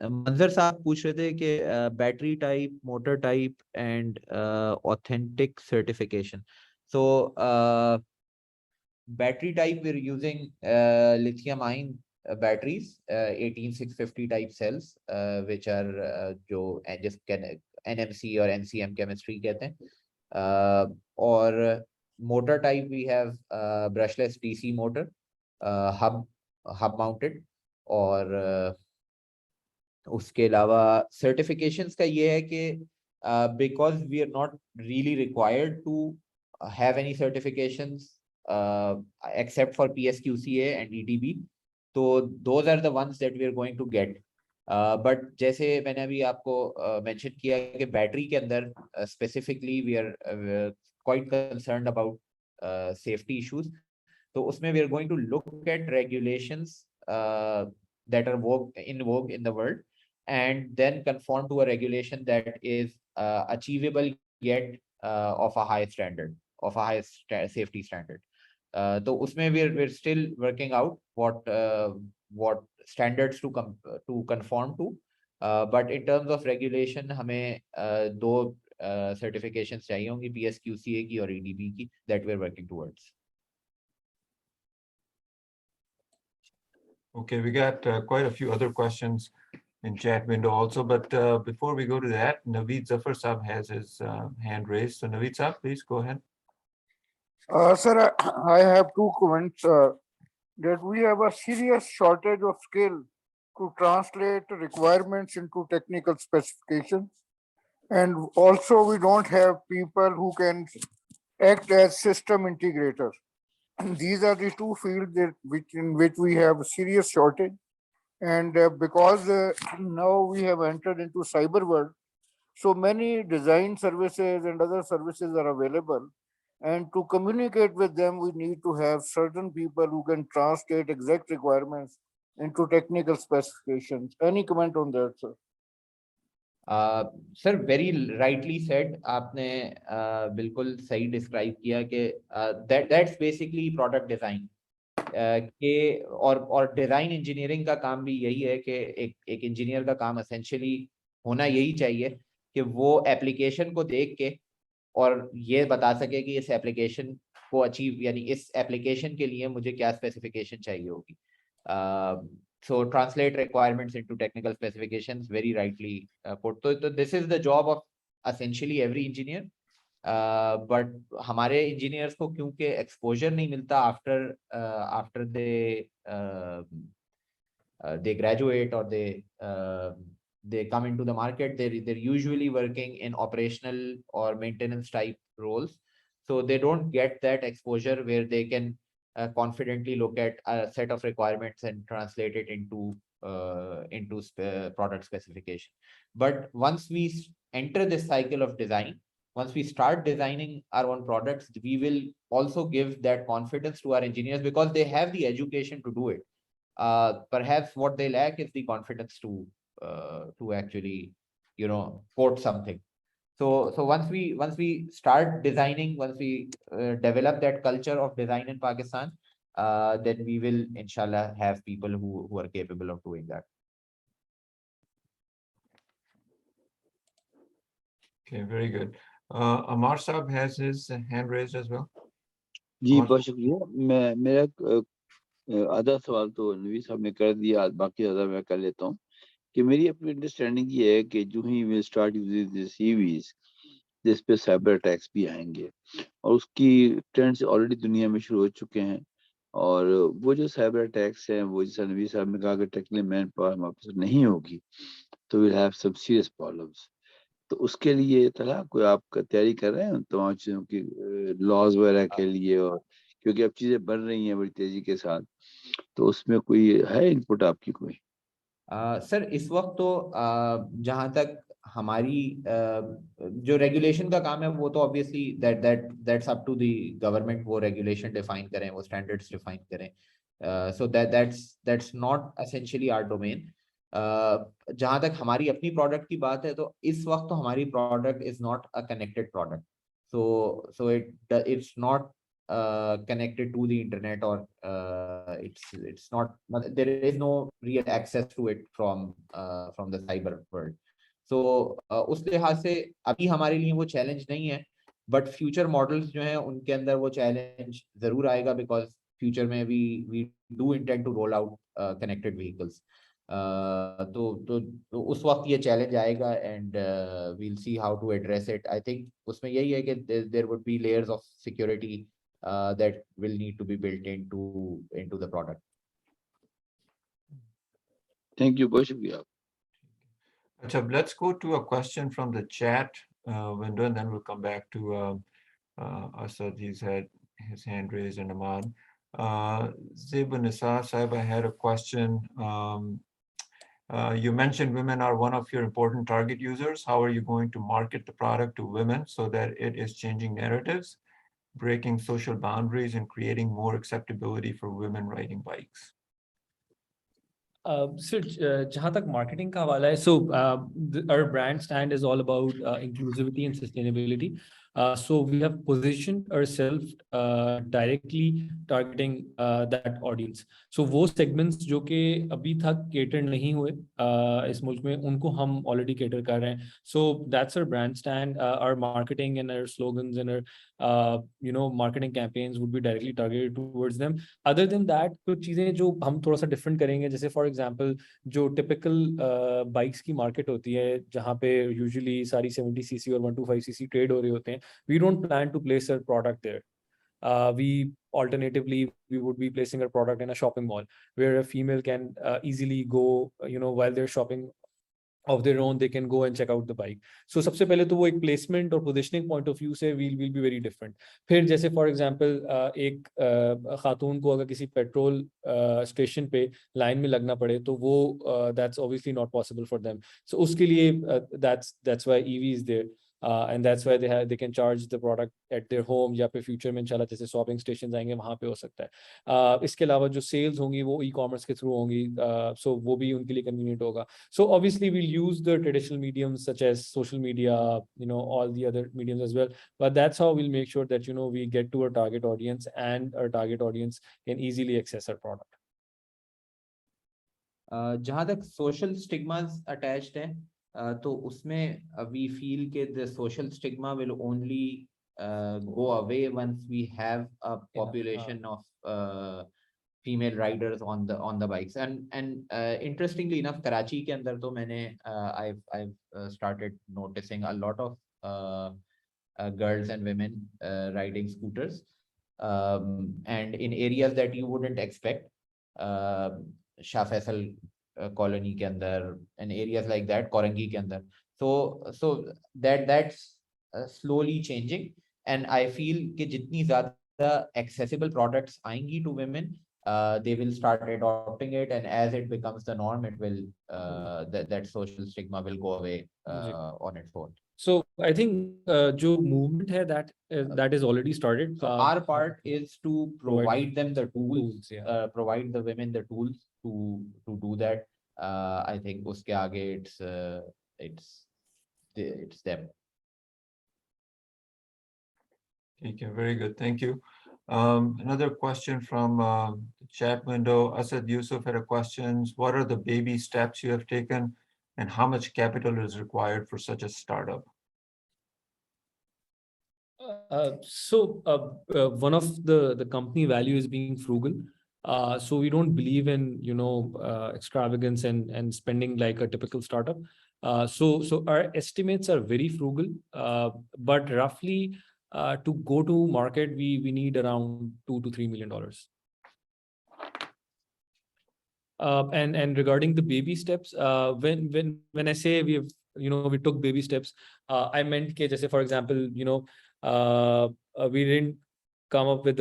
मंजर साहब पूछ रहे थे कि battery type, motor type and authentic certification. So battery type, we're using lithium ion batteries, 18650 type cells, which are जो just NMC or NCM chemistry कहते हैं. और motor type we have brushless DC motor, hub mounted. और उसके अलावा certifications का ये है कि because we are not really required to have any certifications except for PSQCA and EDB, so those are the ones that we are going to get. But जैसे मैंने अभी आपको mention किया कि battery के अंदर specifically we are quite concerned about safety issues. So उसमें we are going to look at regulations that are in vogue in the world, and then conform to a regulation that is achievable yet of a high standard, of a high safety standard. So उसमें we're still working out what standards to conform to, but in terms of regulation हमें दो certifications चाहिए होंगी, PSQCA की और EDB की, that we're working towards. Okay, we got quite a few other questions in chat window also, but before we go to that, Naveed Zafar Saab has his hand raised. So Naveed Saab, please go ahead. Sir, I have two comments. That we have a serious shortage of skill to translate requirements into technical specifications. And also, we don't have people who can act as system integrators. These are the two fields in which we have a serious shortage. And because now we have entered into cyber world, so many design services and other services are available. And to communicate with them, we need to have certain people who can translate exact requirements into technical specifications. Any comment on that, sir? Sir very rightly said आपने बिल्कुल सही describe किया कि that's basically product design के और design engineering का काम भी यही है कि एक इंजीनियर का काम एसेंशियली होना यही चाहिए कि वो एप्लीकेशन को देख के और ये बता सके कि इस एप्लीकेशन को अचीव यानी इस एप्लीकेशन के लिए मुझे क्या स्पेसिफिकेशन चाहिए होगी. So translate requirements into technical specifications, very rightly put. So this is the job of essentially every engineer. But हमारे engineers को क्योंकि exposure नहीं मिलता after they graduate or they come into the market, they're usually working in operational or maintenance type roles. So they don't get that exposure where they can confidently look at a set of requirements and translate it into product specification. But once we enter this cycle of design, once we start designing our own products, we will also give that confidence to our engineers because they have the education to do it. Perhaps what they lack is the confidence to actually, code something. So once we start designing, once we develop that culture of design in Pakistan, then we will inshallah have people who are capable of doing that. Okay, very good. Amar Saab has his hand raised as well. जी बहुत शुक्रिया. मेरा आधा सवाल तो नवी साहब ने कर दिया, बाकी आधा मैं कर लेता हूँ कि मेरी अपनी अंडरस्टैंडिंग ये है कि जो he will start using this EVs, जिस पे साइबर अटैक्स भी आएंगे और उसकी ट्रेंड्स ऑलरेडी दुनिया में शुरू हो चुके हैं. और वो जो साइबर अटैक्स हैं, वो जैसा नवी साहब ने कहा कि टेक्निकल मैन पावर हमारे पास नहीं होगी तो will have some serious problems. तो उसके लिए तरह कोई आप तैयारी कर रहे हैं तमाम चीज़ों की लॉज वगैरह के लिए, और क्योंकि अब चीज़ें बढ़ रही हैं बड़ी तेजी के साथ, तो उसमें कोई है इनपुट आपकी कोई? सर इस वक्त तो जहां तक हमारी जो रेगुलेशन का काम है वो तो obviously that's up to the government. वो रेगुलेशन डिफाइन करें, वो स्टैंडर्ड्स डिफाइन करें. So that's not essentially our domain. जहां तक हमारी अपनी प्रोडक्ट की बात है तो इस वक्त तो हमारी product is not a connected product. So it's not connected to the internet, or it's not, there is no real access to it from the cyber world. So उस लिहाज से अभी हमारे लिए वो चैलेंज नहीं है, बट फ्यूचर मॉडल्स जो हैं उनके अंदर वो चैलेंज जरूर आएगा बिकॉज फ्यूचर में we do intend to roll out connected vehicles. तो उस वक्त ये चैलेंज आएगा and we'll see how to address it. I think उसमें यही है कि there would be layers of security that will need to be built into the product. Thank you, बहुत शुक्रिया. Achha, let's go to a question from the chat window, and then we'll come back to Asad. He's had his hand raised, and Ahmad. Zeba Nisa Saib, I had a question. You mentioned women are one of your important target users. How are you going to market the product to women so that it is changing narratives, breaking social boundaries, and creating more acceptability for women riding bikes? Sir, जहाँ तक marketing का हवाला है, so our brand stand is all about inclusivity and sustainability. So we have positioned ourselves directly targeting that audience. So वो segments जो कि अभी तक cater नहीं हुए इस मुल्क में, उनको हम already cater कर रहे हैं. So that's our brand stand. Our marketing and our slogans and our marketing campaigns would be directly targeted towards them. Other than that, कुछ चीजें जो हम थोड़ा सा different करेंगे, जैसे for example जो typical bikes की market होती है जहाँ पे usually सारी 70cc और 125cc trade हो रहे होते हैं, we don't plan to place our product there. we alternatively we would be placing a product in a shopping mall where a female can easily go, while they're shopping of their own, they can go and check out the bike. So सबसे पहले तो वो एक placement और positioning point of view से will be very different. फिर जैसे for example एक खातून को अगर किसी पेट्रोल स्टेशन पे लाइन में लगना पड़े तो वो that's obviously not possible for them. So उसके लिए that's why EV is there. And that's why they can charge the product at their home या फिर फ्यूचर में इंशाल्लाह जैसे शॉपिंग स्टेशन आएंगे वहां पे हो सकता है. इसके अलावा जो सेल्स होंगी वो ई-कॉमर्स के थ्रू होंगी, सो वो भी उनके लिए कन्वीनियंट होगा. So obviously we'll use the traditional mediums such as social media, all the other mediums as well, but that's how we'll make sure that we get to our target audience and our target audience can easily access our product. जहाँ तक social stigmas attached है, तो उसमें we feel कि the social stigma will only go away once we have a population of female riders on the bikes. And interestingly enough, Karachi के अंदर तो मैंने I've started noticing a lot of girls and women riding scooters, and in areas that you wouldn't expect, Shah Faisal colony के अंदर and areas like that, Korangi के अंदर. So that's slowly changing, and I feel कि जितनी ज़्यादा accessible products आएंगी to women, they will start adopting it, and as it becomes the norm, it will that social stigma will go away on its own. So I think जो movement है that is already started. So our part is to provide them the tools, yeah. Provide the women the tools to do that. I think uske aage it's them. Okay, very good. Thank you. Another question from the chat window. Asad Yusuf had a question. What are the baby steps you have taken, and how much capital is required for such a startup? So one of the company value is being frugal. So we don't believe in extravagance and spending like a typical startup. So our estimates are very frugal, but roughly to go to market we need around $2 to $3 million. And regarding the baby steps, when I say we took baby steps, I meant कि जैसे for example we didn't come up with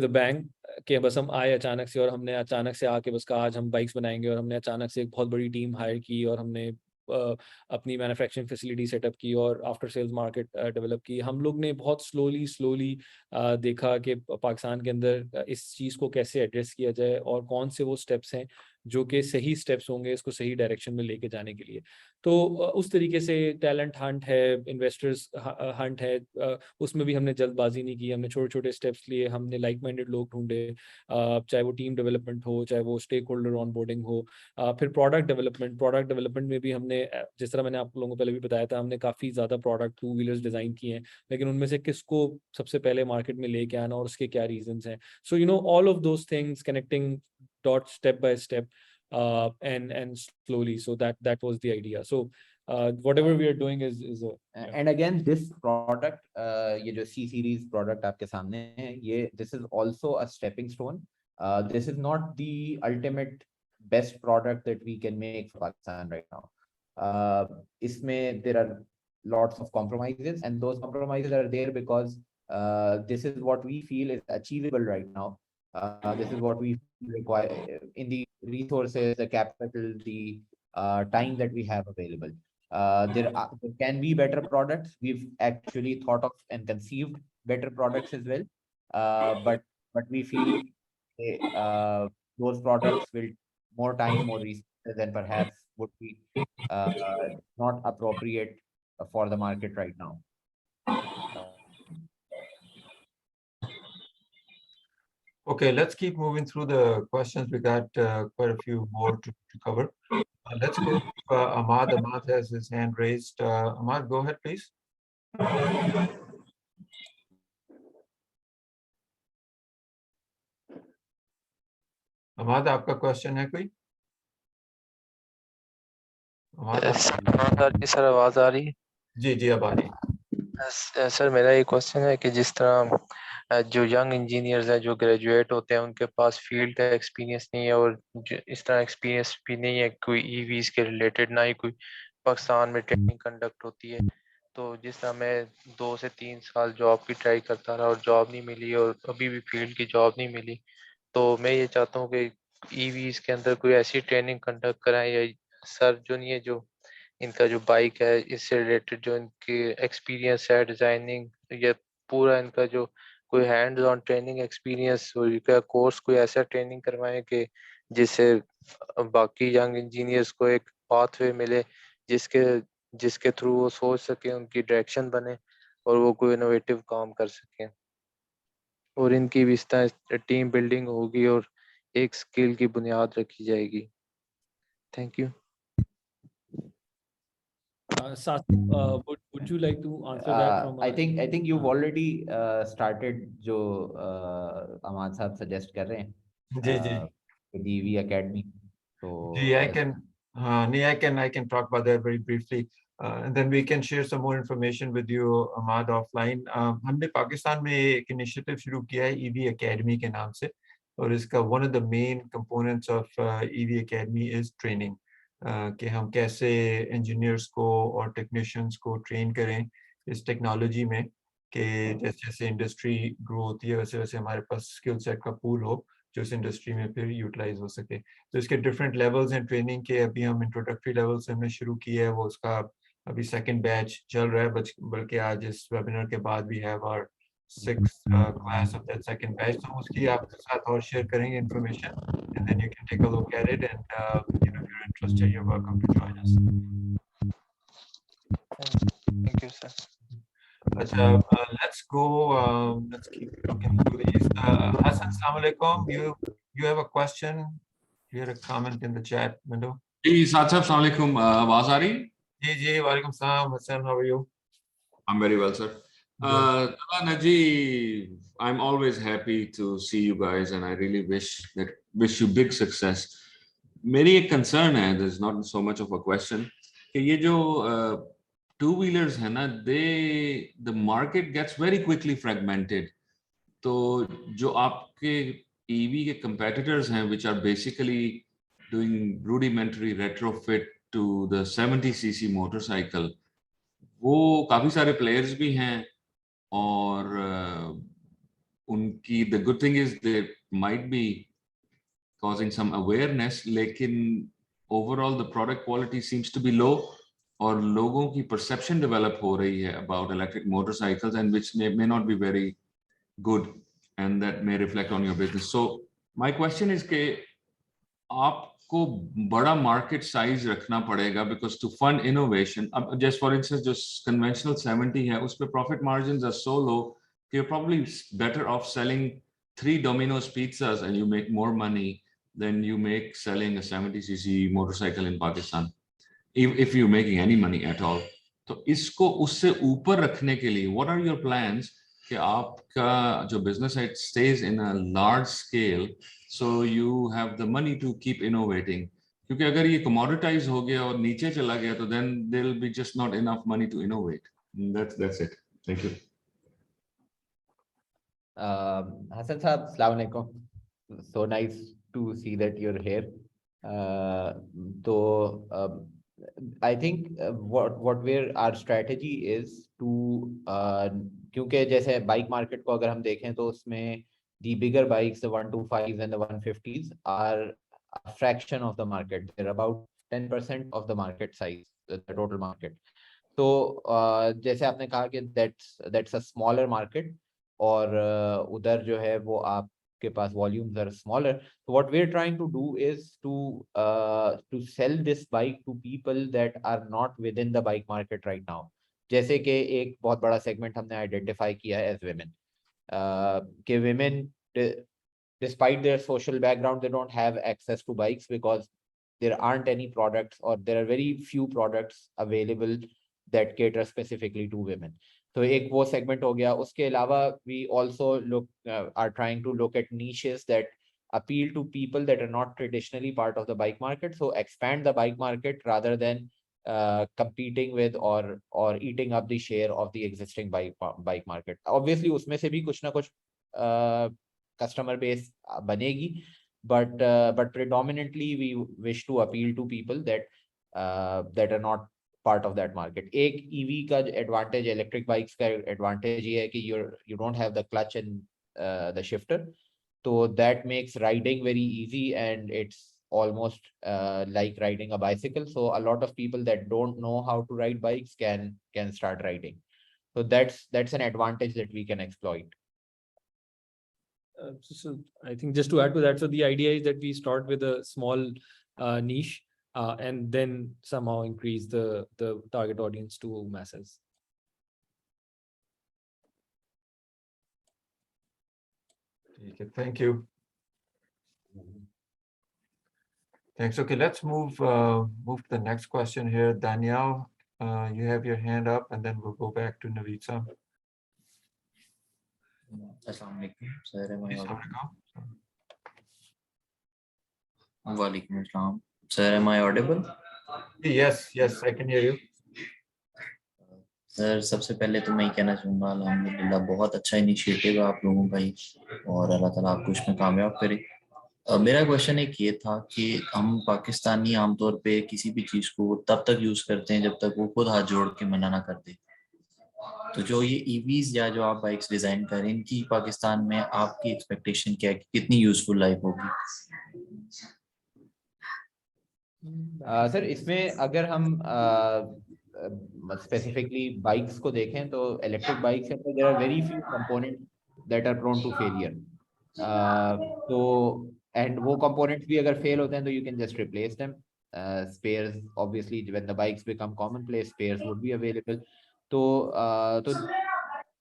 a bang कि बस हम आए अचानक से और हमने अचानक से आके बस कहा आज हम बाइक्स बनाएंगे, और हमने अचानक से एक बहुत बड़ी टीम हायर की और हमने अपनी मैन्युफैक्चरिंग फैसिलिटी सेटअप की और आफ्टर सेल्स मार्केट डेवलप की. हम लोग ने बहुत स्लोली देखा कि पाकिस्तान के अंदर इस चीज़ को कैसे एड्रेस किया जाए और कौन से वो स्टेप्स हैं जो कि सही स्टेप्स होंगे इसको सही डायरेक्शन में लेके जाने के लिए. तो उस तरीके से टैलेंट हंट है, इन्वेस्टर्स हंट है, उसमें भी हमने जल्दबाजी नहीं की. हमने छोटे छोटे स्टेप्स लिए, हमने लाइक माइंडेड लोग ढूंढे, चाहे वो टीम डेवलपमेंट हो, चाहे वो स्टेक होल्डर ऑनबोर्डिंग हो, फिर प्रोडक्ट डेवलपमेंट में भी हमने जिस तरह मैंने आप लोगों को पहले भी बताया था, हमने काफ़ी ज़्यादा प्रोडक्ट 2 व्हीलर्स डिज़ाइन किए हैं, लेकिन उनमें से किसको सबसे पहले मार्केट में लेके आना और उसके क्या रीजंस हैं. So all of those things connecting dot step by step and slowly. So that was the idea. So whatever we are doing is and again this product, ये जो C series product आपके सामने है, ये this is also a stepping stone. This is not the ultimate best product that we can make for Pakistan right now. इसमें there are lots of compromises, and those compromises are there because this is what we feel is achievable right now. This is what we require in the resources, the capital, the time that we have available. There can be better products. We've actually thought of and conceived better products as well, but we feel those products will more time, more resources, and perhaps would be not appropriate for the market right now. Okay, let's keep moving through the questions. We got quite a few more to cover. Let's go to Ahmad. Ahmad has his hand raised. Ahmad, go ahead, please. Ahmad, आपका question है कोई? Sir आवाज आ रही है? जी अब आ रही है. Sir मेरा ये क्वेश्चन है कि जिस तरह जो यंग इंजीनियर्स हैं जो ग्रेजुएट होते हैं उनके पास फील्ड का एक्सपीरियंस नहीं है, और इस तरह एक्सपीरियंस भी नहीं है कोई ईवीज के रिलेटेड, ना ही कोई पाकिस्तान में ट्रेनिंग कंडक्ट होती है। तो जिस तरह मैं 2 से 3 साल जॉब की ट्राई करता रहा और जॉब नहीं मिली, और अभी भी फील्ड की जॉब नहीं मिली, तो मैं ये चाहता हूँ कि ईवीज के अंदर कोई ऐसी ट्रेनिंग कंडक्ट कराएं, या सर जो नहीं है जो इनका जो बाइक है इससे रिलेटेड जो इनके एक्सपीरियंस है डिजाइनिंग, या पूरा इनका जो कोई हैंड्स ऑन ट्रेनिंग एक्सपीरियंस का कोर्स कोई ऐसा ट्रेनिंग करवाएं कि जिससे बाकी यंग इंजीनियर्स को एक पाथवे मिले, जिसके जिसके थ्रू वो सोच सके, उनकी डायरेक्शन बने और वो कोई इनोवेटिव काम कर सके, और इनकी भी इस तरह टीम बिल्डिंग होगी और एक स्किल की बुनियाद रखी जाएगी। Thank you. Sasif, would you like to answer that from I think you've uh, already started जो अमान साहब suggest कर रहे हैं जी जी with EV Academy. So ji, I can talk about that very briefly. And then we can share some more information with you, Ahmad, offline. हमने पाकिस्तान में एक initiative शुरू किया है ईवी एकेडमी के नाम से, और इसका one of the main components of EV Academy is training. कि हम कैसे इंजीनियर्स को और टेक्नीशियंस को ट्रेन करें इस टेक्नोलॉजी में, कि जैसे जैसे इंडस्ट्री ग्रो होती है वैसे वैसे हमारे पास स्किल सेट का पूल हो जो इस इंडस्ट्री में फिर यूटिलाइज हो सके। तो इसके डिफरेंट लेवल्स हैं ट्रेनिंग के। अभी हम इंट्रोडक्टरी लेवल से हमने शुरू किया है, वो उसका अभी सेकंड बैच चल रहा है, बल्कि आज इस वेबिनार के बाद we have our 6th class of that second batch, तो हम उसकी आपके साथ और शेयर करेंगे information, and then you can take a look at it, and if you're interested, you're welcome to join us. Thank you, sir. Let's go. Let's keep looking through these. Hassan, Assalamu alaikum. You have a question? You had a comment in the chat window. जी साथ साहब अस्सलाम वालेकुम, आवाज आ रही? जी जी वालेकुम सलाम Hassan, how are you? I'm very well, sir. Naji, I'm always happy to see you guys, and I really wish you big success. मेरी एक concern है, there's not so much of a question, कि ये जो two-wheelers है ना, the market gets very quickly fragmented. तो जो आपके EV के competitors हैं, which are basically doing rudimentary retrofit to the 70cc motorcycle, वो काफी सारे players भी हैं, और उनकी the good thing is they might be causing some awareness, लेकिन overall the product quality seems to be low, और लोगों की perception develop हो रही है about electric motorcycles, and which may not be very good, and that may reflect on your business. So my question is कि आपको बड़ा market size रखना पड़ेगा, because to fund innovation, just for instance जो conventional 70 है उस पे profit margins are so low, you're probably better off selling 3 Domino's pizzas and you make more money than you make selling a 70cc motorcycle in Pakistan, if you're making any money at all. तो इसको उससे ऊपर रखने के लिए what are your plans कि आपका जो business it stays in a large scale, so you have the money to keep innovating? क्योंकि अगर ये commoditize हो गया और नीचे चला गया तो then there will be just not enough money to innovate. That's it. Thank you. Hassan Saab, Assalamu alaikum. So nice to see that you're here. I think what our strategy is to क्योंकि जैसे bike market को अगर हम देखें तो उसमें the bigger bikes, the 125s and the 150s are a fraction of the market. They're about 10% of the market size, the total market. तो जैसे आपने कहा कि that's a smaller market, और उधर जो है वो आपके पास volumes are smaller. So what we're trying to do is to sell this bike to people that are not within the bike market right now. जैसे कि एक बहुत बड़ा segment हमने identify किया है as women. कि women, despite their social background, they don't have access to bikes because there aren't any products, or there are very few products available that cater specifically to women. So एक वो segment हो गया. उसके अलावा we also are trying to look at niches that appeal to people that are not traditionally part of the bike market. So expand the bike market rather than competing with or eating up the share of the existing bike market. Obviously उसमें से भी कुछ ना कुछ customer base बनेगी, but predominantly we wish to appeal to people that are not part of that market. एक EV का advantage, electric bikes का advantage ये है कि you don't have the clutch and the shifter, so that makes riding very easy, and it's almost like riding a bicycle. So a lot of people that don't know how to ride bikes can start riding. So that's an advantage that we can exploit. So I think just to add to that, so the idea is that we start with a small niche and then somehow increase the target audience to masses. Okay, thank you. Thanks. Okay, let's move to the next question here. Danielle, you have your hand up, and then we'll go back to Naveed Saab. Assalamu alaikum, sir. Am I Please, audible? Hamika. Walaikum assalam. Sir, am I audible? Yes, yes, I can hear you. Sir सबसे पहले तो मैं ये कहना चाहूँगा अल्हम्दुलिल्लाह बहुत अच्छा इनिशिएटिव है आप लोगों का ही, और अल्लाह ताला आपको इसमें कामयाब करे। मेरा क्वेश्चन एक ये था कि हम पाकिस्तानी आमतौर पे किसी भी चीज़ को तब तक यूज़ करते हैं जब तक वो खुद हाथ जोड़ के मना ना कर दे। तो जो ये ईवीज या जो आप बाइक्स डिजाइन करें, इनकी पाकिस्तान में आपकी एक्सपेक्टेशन क्या है कि कितनी यूजफुल लाइफ होगी? सर इसमें अगर हम स्पेसिफिकली बाइक्स को देखें तो इलेक्ट्रिक बाइक्स हैं तो there are very few component that are prone to failure. तो एंड वो कंपोनेंट्स भी अगर फेल होते हैं तो you can just replace them. spares obviously when the bikes become commonplace, spares would be available. So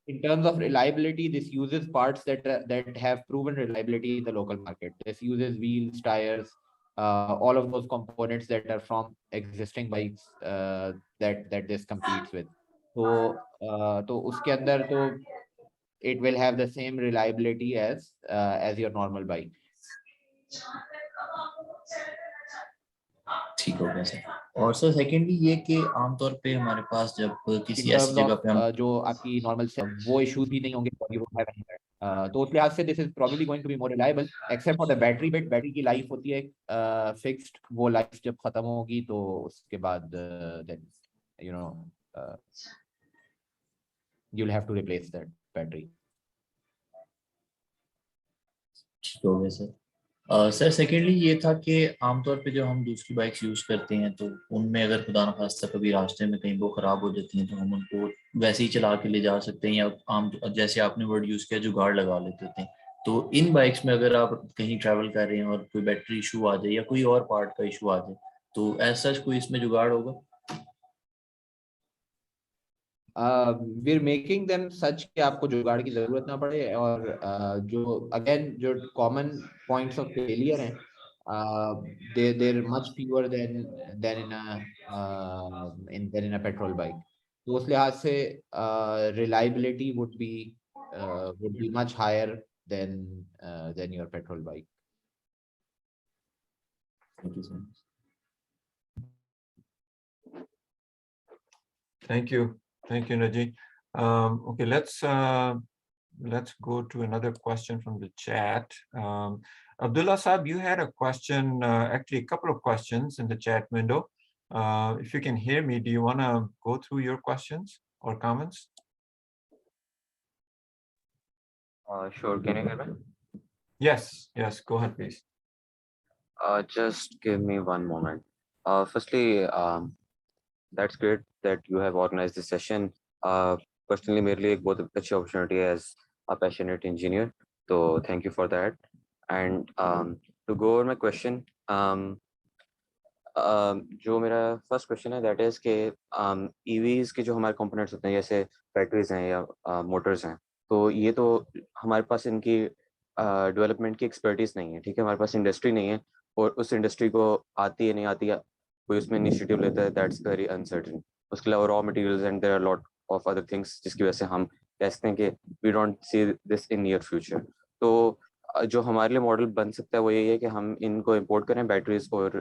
in terms of reliability, this uses parts that have proven reliability in the local market. This uses wheels, tires, all of those components that are from existing bikes that this competes with. तो उसके अंदर तो it will have the same reliability as your normal bike. ठीक हो गया sir. और sir secondly ये कि आमतौर पे हमारे पास जब किसी ऐसी जगह पे हम जो आपकी नॉर्मल से वो इश्यूज भी नहीं होंगे, you won't have any that. तो उस लिहाज से this is probably going to be more reliable except for the battery bit. Battery की लाइफ होती है फिक्स्ड, वो लाइफ जब खत्म होगी तो उसके बाद then you know you'll have to replace that battery. ठीक हो गया सर। सर सेकेंडली ये था कि आमतौर पे जो हम दूसरी बाइक्स यूज करते हैं तो उनमें अगर खुदा न खास्ता कभी रास्ते में कहीं वो खराब हो जाती हैं तो हम उनको वैसे ही चला के ले जा सकते हैं, या आम जैसे आपने वर्ड यूज किया जुगाड़ लगा लेते थे। तो इन बाइक्स में अगर आप कहीं ट्रैवल कर रहे हैं और कोई बैटरी इशू आ जाए या कोई और पार्ट का इशू आ जाए तो ऐसा कोई इसमें जुगाड़ होगा? we're making them such कि आपको जुगाड़ की जरूरत ना पड़े, और जो अगेन जो कॉमन पॉइंट्स ऑफ फेलियर हैं they're much fewer than in a petrol bike. तो उस लिहाज से reliability would be much higher than your petrol bike. Thank you, sir. Thank you. Thank you, Naji. Okay, let's go to another question from the chat. Abdullah Saab, you had a question, actually a couple of questions in the chat window. If you can hear me, do you want to go through your questions or comments? Sure. Can you hear me? Yes, yes, go ahead, please. Just give me one moment. Firstly, that's great that you have organized this session. Personally, मेरे लिए एक बहुत अच्छी opportunity है as a passionate engineer. So thank you for that. And to go over my question, जो मेरा first question है that is कि EVs के जो हमारे components होते हैं जैसे batteries हैं या motors हैं, तो ये तो हमारे पास इनकी डेवलपमेंट की एक्सपर्टीज नहीं है, ठीक है, हमारे पास इंडस्ट्री नहीं है, और उस इंडस्ट्री को आती है नहीं आती है, कोई उसमें इनिशिएटिव लेता है, दैट्स वेरी अनसर्टेन। उसके अलावा raw materials and there are lot of other things जिसकी वजह से हम कहते हैं कि we don't see this in near future. तो जो हमारे लिए मॉडल बन सकता है वो यही है कि हम इनको इंपोर्ट करें बैटरीज और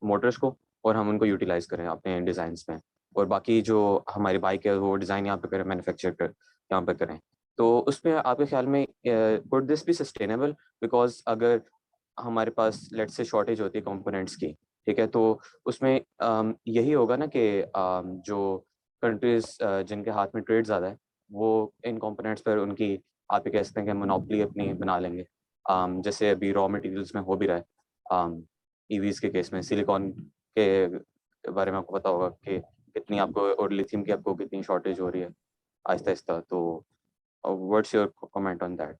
मोटर्स को, और हम उनको यूटिलाइज करें अपने डिज़ाइंस में, और बाकी जो हमारी बाइक है वो डिज़ाइन यहाँ पे करें, मैन्युफैक्चर कर यहाँ पे करें। तो उसमें आपके ख्याल में would this be sustainable? Because अगर हमारे पास लेट्स से शॉर्टेज होती है कंपोनेंट्स की, ठीक है, तो उसमें यही होगा ना कि जो कंट्रीज जिनके हाथ में ट्रेड ज़्यादा है वो इन कंपोनेंट्स पर उनकी आप ये कह सकते हैं कि मोनोपोली अपनी बना लेंगे, जैसे अभी रॉ मटेरियल्स में हो भी रहा है ईवीज के केस में। सिलिकॉन के बारे में आपको पता होगा कि कितनी आपको, और लिथियम की आपको कितनी शॉर्टेज हो रही है आहिस्ता आहिस्ता। तो what's your comment on that?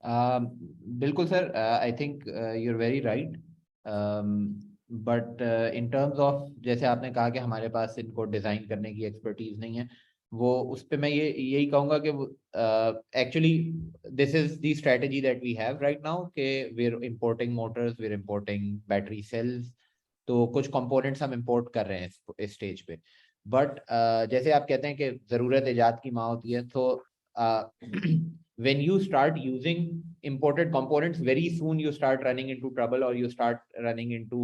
बिल्कुल sir, I think you are very right, but in terms of जैसे आपने कहा कि हमारे पास इनको डिज़ाइन करने की एक्सपर्टीज नहीं है, वो उस पे मैं यही कहूँगा कि actually this is the strategy that we have right now कि we are importing motors, we are importing battery cells, तो कुछ कंपोनेंट्स हम इंपोर्ट कर रहे हैं इस स्टेज पे। बट जैसे आप कहते हैं कि ज़रूरत ईजाद की माँ होती है, तो when you start using imported components, very soon you start running into trouble, or you start running into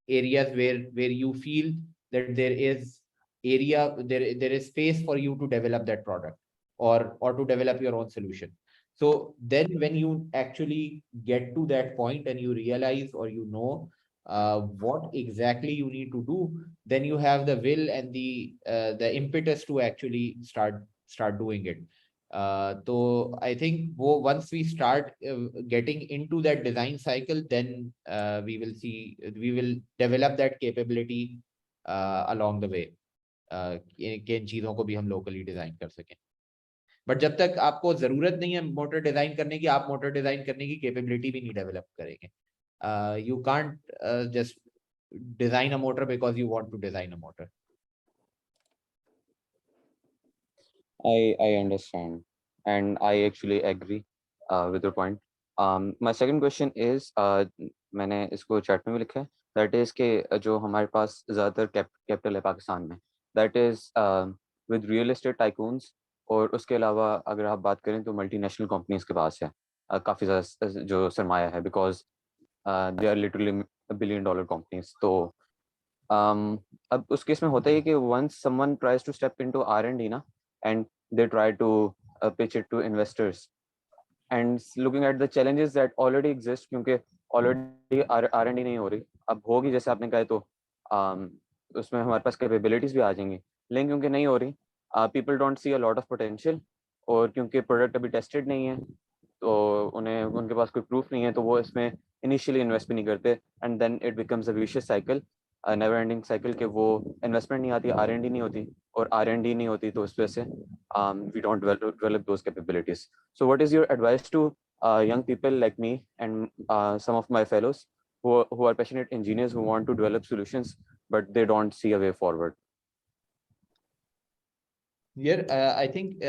areas where you feel that there is space for you to develop that product or to develop your own solution. So then when you actually get to that point and you realize, or you know what exactly you need to do, then you have the will and the impetus to actually start doing it. So I think once we start getting into that design cycle, then we will develop that capability along the way, कि इन चीजों को भी हम locally design कर सकें। But जब तक आपको जरूरत नहीं है मोटर डिजाइन करने की, आप मोटर डिजाइन करने की कैपेबिलिटी भी नहीं डेवलप करेंगे। You can't just design a motor because you want to design a motor. I understand, and I actually agree with your point. My second question is, मैंने इसको चैट में भी लिखा है, that is कि जो हमारे पास ज़्यादातर कैपिटल है पाकिस्तान में, that is with real estate tycoons, और उसके अलावा अगर आप बात करें तो मल्टीनेशनल कंपनीज के पास है काफ़ी ज़्यादा जो सरमाया है, because they are literally $1 billion companies. तो अब उस केस में होता है कि once someone tries to step into R&D ना, and they try to pitch it to investors, and looking at the challenges that already exist, क्योंकि already R&D नहीं हो रही, अब होगी जैसे आपने कहा, तो उसमें हमारे पास कैपेबिलिटीज भी आ जाएंगी, लेकिन क्योंकि नहीं हो रही, people don't see a lot of potential, और क्योंकि प्रोडक्ट अभी टेस्टेड नहीं है तो उन्हें उनके पास कोई प्रूफ नहीं है, तो वो इसमें इनिशियली इन्वेस्ट भी नहीं करते, and then it becomes a vicious cycle, never ending cycle, कि वो इन्वेस्टमेंट नहीं आती, R&D नहीं होती, और R&D नहीं होती तो उस वजह से we don't develop those capabilities. So what is your advice to young people like me and some of my fellows who are passionate engineers who want to develop solutions but they don't see a way forward? Here, I think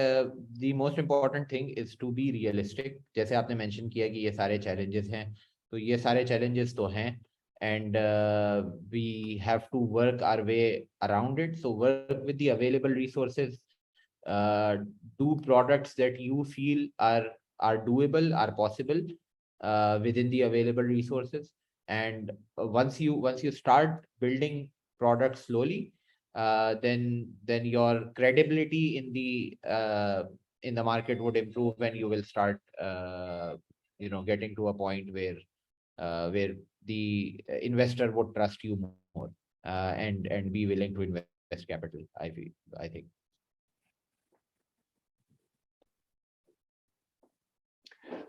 the most important thing is to be realistic. जैसे आपने mention किया कि ये सारे challenges हैं, तो ये सारे challenges तो हैं, and we have to work our way around it. So work with the available resources, do products that you feel are doable, are possible within the available resources, and once you start building products slowly, then your credibility in the market would improve, and you will start getting to a point where the investor would trust you more and be willing to invest capital, I think.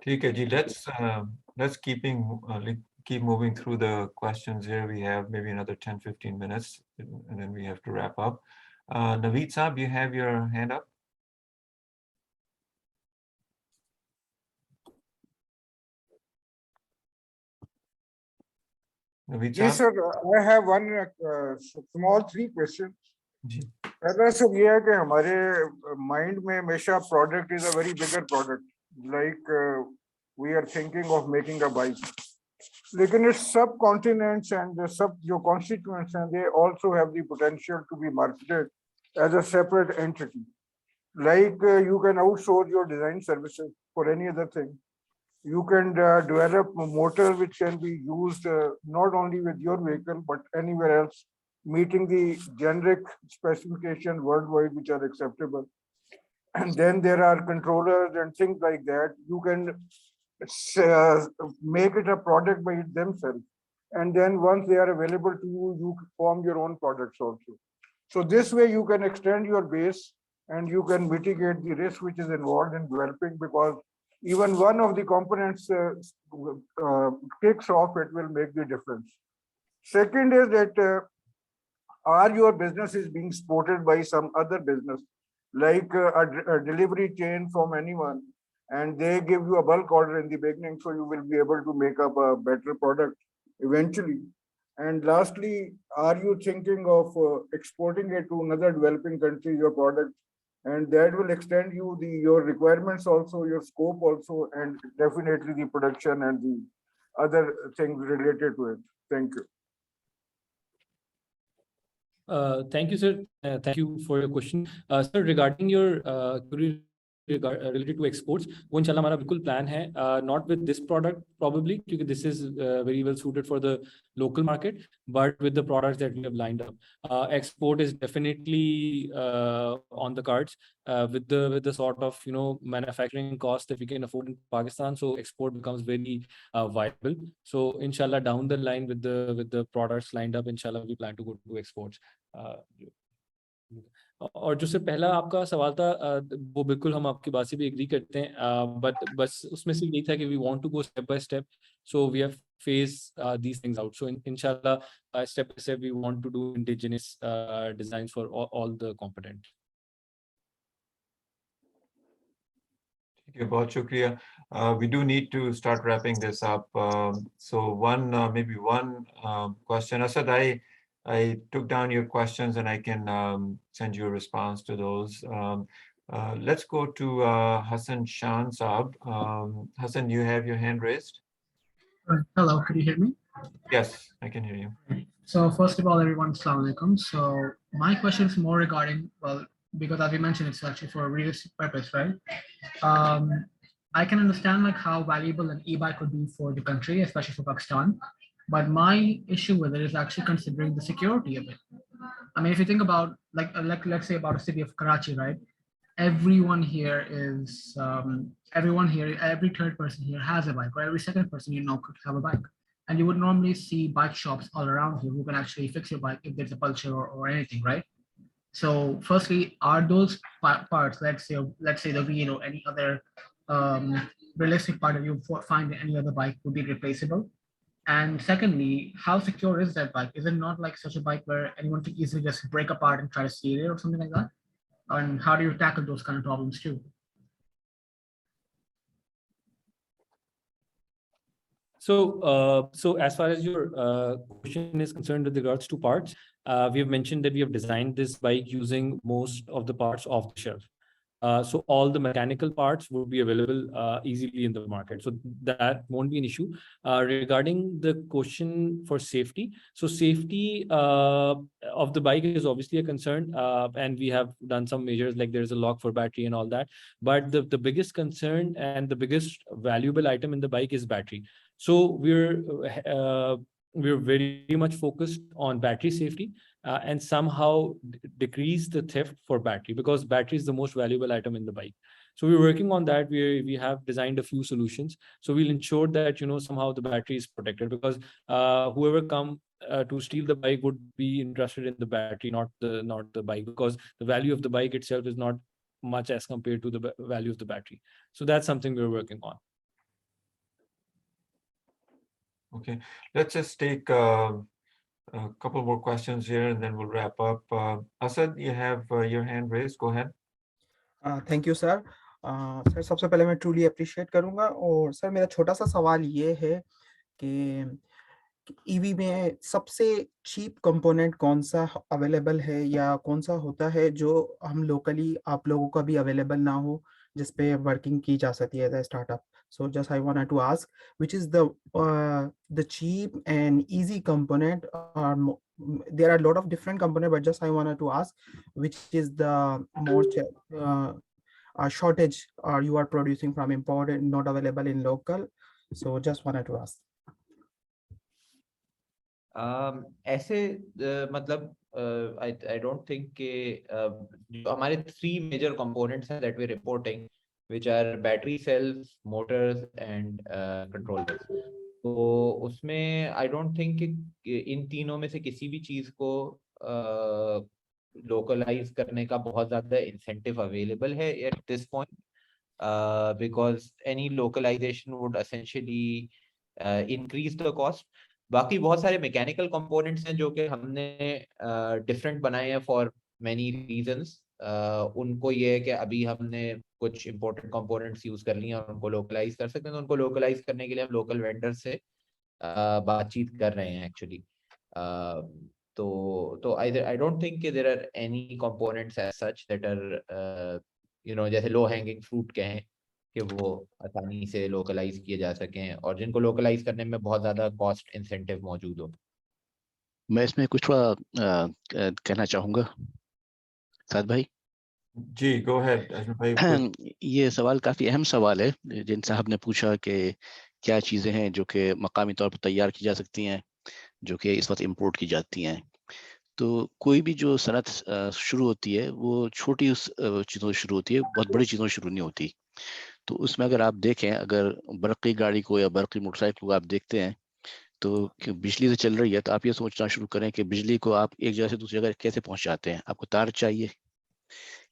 ठीक है जी, let's keep moving through the questions here. We have maybe another 10-15 minutes and then we have to wrap up. Naveed Saab, you have your hand up. Naveed Yes, Saab? sir. I have one small 3 questions. जी पहला sir ये है कि हमारे mind में हमेशा product is a very bigger product, like we are thinking of making a bike, लेकिन इस सब कॉन्टिनेंट्स एंड सब जो कॉन्स्टिट्यूएंट्स हैं, they also have the potential to be marketed as a separate entity, like you can outsource your design services for any other thing. You can develop a motor which can be used not only with your vehicle but anywhere else, meeting the generic specification worldwide which are acceptable. and then there are controllers and things like that. You can make it a product by themselves. And then once they are available to you, you form your own products also. So this way you can extend your base and you can mitigate the risk which is involved in developing, because even one of the components kicks off, it will make the difference. Second is that are your business is being supported by some other business, like a delivery chain from anyone, and they give you a bulk order in the beginning, so you will be able to make up a better product eventually. And lastly, are you thinking of exporting it to another developing country, your product, and that will extend you your requirements also, your scope also, and definitely the production and the other things related to it. Thank you. Thank you, sir. Thank you for your question. Sir, regarding your query related to exports, वो इंशाल्लाह हमारा बिल्कुल plan है, not with this product probably, because this is very well suited for the local market, but with the products that we have lined up. Export is definitely on the cards with the sort of manufacturing cost that we can afford in Pakistan. So export becomes very viable. So inshallah down the line with the products lined up, inshallah we plan to go to exports. और जो से पहला आपका सवाल था वो बिल्कुल हम आपकी बात से भी एग्री करते हैं, बट बस उसमें से यही था कि we want to go step by step, so we have phase these things out. So इंशाल्लाह step by step we want to do indigenous designs for all the component. ठीक है, बहुत शुक्रिया. We do need to start wrapping this up. So maybe one question. Asad, I took down your questions and I can send you a response to those. Let's go to Hassan Shan Saab. Hassan, you have your hand raised. Hello, could you hear me? Yes, I can hear you. So first of all, everyone, Assalamu alaikum. So my question is more regarding, well, because as we mentioned, it's actually for a realistic purpose, right? I can understand like how valuable an e-bike would be for the country, especially for Pakistan. But my issue with it is actually considering the security of it. I mean, if you think about like let's say about a city of Karachi, right? Everyone here is every third person here has a bike, or every second person could have a bike. And you would normally see bike shops all around here who can actually fix your bike if there's a puncture or anything, right? So firstly, are those parts, let's say the wheel or any other realistic part of you find any other bike would be replaceable? And secondly, how secure is that bike? Is it not like such a bike where anyone can easily just break apart and try to steal it or something like that? And how do you tackle those kind of problems too? So as far as your question is concerned with regards to parts, we have mentioned that we have designed this bike using most of the parts off the shelf. So all the mechanical parts will be available easily in the market. So that won't be an issue. Regarding the question for safety, so safety of the bike is obviously a concern, and we have done some measures, like there's a lock for battery and all that. But the biggest concern and the biggest valuable item in the bike is battery. So we're very much focused on battery safety and somehow decrease the theft for battery, because battery is the most valuable item in the bike. So we're working on that. We have designed a few solutions. So we'll ensure that somehow the battery is protected, because whoever come to steal the bike would be interested in the battery, not the bike, because the value of the bike itself is not much as compared to the value of the battery. So that's something we're working on. Okay, let's just take a couple more questions here and then we'll wrap up. Asad, you have your hand raised. Go ahead. Thank you, sir. Sir सबसे पहले मैं truly appreciate करूंगा, और sir मेरा छोटा सा सवाल ये है कि ईवी में सबसे चीप कंपोनेंट कौन सा अवेलेबल है, या कौन सा होता है जो हम लोकली आप लोगों का भी अवेलेबल ना हो, जिस पे वर्किंग की जा सकती है as a startup. So just I wanted to ask, which is the cheap and easy component? There are a lot of different components, but just I wanted to ask, which is the more shortage you are producing from imported, not available in local? So just wanted to ask. ऐसे मतलब I don't think कि जो हमारे 3 major components हैं that we're reporting, which are battery cells, motors and controllers. तो उसमें I don't think कि इन तीनों में से किसी भी चीज को localize करने का बहुत ज़्यादा incentive available है at this point, because any localization would essentially increase the cost. बाकी बहुत सारे मैकेनिकल कंपोनेंट्स हैं जो कि हमने डिफरेंट बनाए हैं फॉर मैनी रीजंस. उनको ये है कि अभी हमने कुछ इंपॉर्टेंट कंपोनेंट्स यूज कर लिए और उनको लोकलाइज कर सकते हैं. तो उनको लोकलाइज करने के लिए हम लोकल वेंडर से बातचीत कर रहे हैं एक्चुअली. तो आई डोंट थिंक कि there are any components as such that are जैसे लो हैंगिंग फ्रूट कहें कि वो आसानी से लोकलाइज किए जा सकें और जिनको लोकलाइज करने में बहुत ज्यादा कॉस्ट इंसेंटिव मौजूद हो. मैं इसमें कुछ थोड़ा कहना चाहूँगा साद भाई. जी, गो अहेड अजमल भाई. ये सवाल काफ़ी अहम सवाल है. जिन साहब ने पूछा कि क्या चीज़ें हैं जो कि मकामी तौर पर तैयार की जा सकती हैं जो कि इस वक्त इंपोर्ट की जाती हैं. तो कोई भी जो सनत शुरू होती है वो छोटी चीज़ों से शुरू होती है, बहुत बड़ी चीज़ों से शुरू नहीं होती. तो उसमें अगर आप देखें, अगर बरक़ी गाड़ी को या बरक़ी मोटरसाइकिल को आप देखते हैं तो बिजली से चल रही है, तो आप ये सोचना शुरू करें कि बिजली को आप एक जगह से दूसरी जगह कैसे पहुंचाते हैं. आपको तार चाहिए.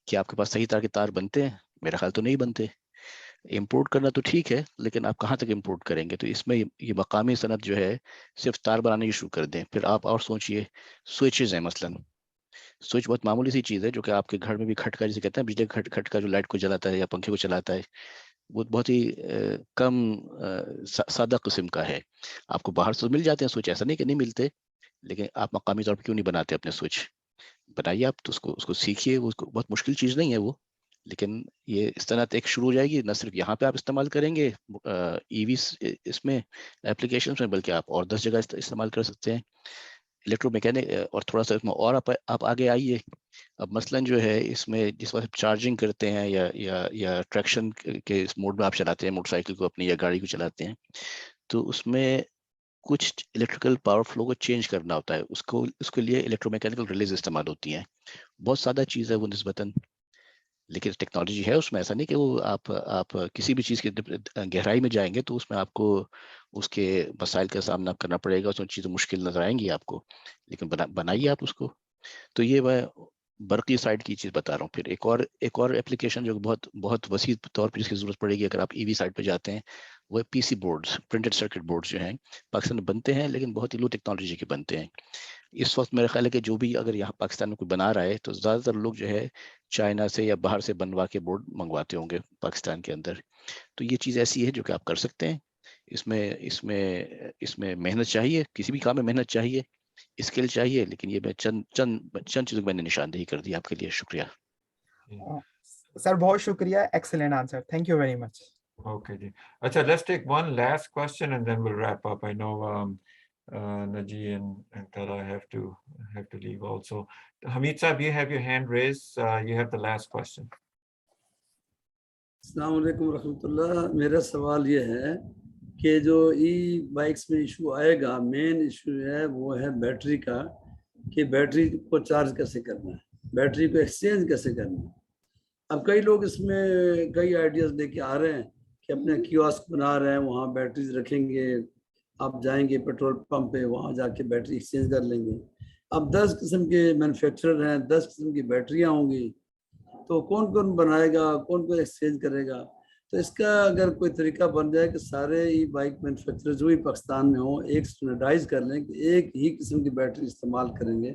क्या आपके पास सही तार के तार बनते हैं? मेरा ख्याल तो नहीं बनते. इंपोर्ट करना तो ठीक है, लेकिन आप कहाँ तक इंपोर्ट करेंगे? तो इसमें ये मकामी सनत जो है सिर्फ तार बनाने की शुरू कर दें. फिर आप और सोचिए, स्विचेज हैं मसलन. स्विच बहुत मामूली सी चीज़ है जो कि आपके घर में भी खटका, जिसे कहते हैं बिजली का खटका जो लाइट को जलाता है या पंखे को चलाता है, वो बहुत ही कम सादा किस्म का है. आपको बाहर से मिल जाते हैं स्विच, ऐसा नहीं कि नहीं मिलते, लेकिन आप मकामी तौर पर क्यों नहीं बनाते अपने स्विच? बनाइए आप. तो उसको सीखिए. उसको बहुत मुश्किल चीज़ नहीं है वो, लेकिन ये सनत एक शुरू हो जाएगी. न सिर्फ यहाँ पे आप इस्तेमाल करेंगे ईवी इसमें एप्लीकेशन में, बल्कि आप और 10 जगह इस्तेमाल कर सकते हैं. इलेक्ट्रोमैकेनिक और थोड़ा सा इसमें और आप आगे आइए. अब मसलन जो है इसमें जिस वक्त चार्जिंग करते हैं या ट्रैक्शन के इस मोड में आप चलाते हैं मोटरसाइकिल को अपनी या गाड़ी को चलाते हैं, तो उसमें कुछ इलेक्ट्रिकल पावर फ्लो को चेंज करना होता है. उसके लिए इलेक्ट्रोमैकेनिकल रिलेज इस्तेमाल होती हैं. बहुत सादा चीज़ है वो निस्बतन, लेकिन टेक्नोलॉजी है उसमें. ऐसा नहीं कि वो आप किसी भी चीज़ की गहराई में जाएंगे तो उसमें आपको उसके मसाइल का सामना करना पड़ेगा. उसमें चीज़ें मुश्किल नजर आएंगी आपको, लेकिन बनाइए आप उसको. तो ये मैं बरक़ी साइड की चीज़ बता रहा हूँ. फिर एक और एप्लीकेशन जो बहुत वसी तौर पर जिसकी ज़रूरत पड़ेगी अगर आप ईवी साइड पे जाते हैं, वो PC boards, printed circuit boards जो हैं पाकिस्तान में बनते हैं, लेकिन बहुत ही लो टेक्नोलॉजी के बनते हैं. इस वक्त मेरा ख्याल है कि जो भी अगर यहाँ पाकिस्तान में कोई बना रहा है तो ज़्यादातर लोग जो है चाइना से या बाहर से बनवा के बोर्ड मंगवाते होंगे पाकिस्तान के अंदर. तो ये चीज़ ऐसी है जो कि आप कर सकते हैं. इसमें मेहनत चाहिए. किसी भी काम में मेहनत चाहिए, स्किल चाहिए, लेकिन ये मैं चंद चीज़ों की मैंने निशानदेही कर दी आपके लिए. शुक्रिया सर. बहुत शुक्रिया. Excellent answer. Thank you very much. Okay जी. अच्छा, let's take one last question and then we'll wrap up. I know Naji and Tala have to leave also. Hamid Saab, you have your hand raised. You have the last question. अस्सलाम वालेकुम रहमतुल्लाह. मेरा सवाल ये है कि जो ई bikes में इशू आएगा, मेन इशू है वो है बैटरी का, कि बैटरी को चार्ज कैसे करना है, बैटरी को एक्सचेंज कैसे करना है. अब कई लोग इसमें कई आइडियाज़ लेके आ रहे हैं कि अपने कियोस्क बना रहे हैं, वहाँ बैटरीज रखेंगे, आप जाएंगे पेट्रोल पंप पे, वहाँ जाके बैटरी एक्सचेंज कर लेंगे. अब 10 किस्म के मैन्युफैक्चरर हैं, 10 किस्म की बैटरियाँ होंगी, तो कौन कौन बनाएगा, कौन कौन एक्सचेंज करेगा. तो इसका अगर कोई तरीका बन जाए कि सारे ई बाइक मैन्युफैक्चरर जो भी पाकिस्तान में हो एक स्टैंडर्डाइज कर लें कि एक ही किस्म की बैटरी इस्तेमाल करेंगे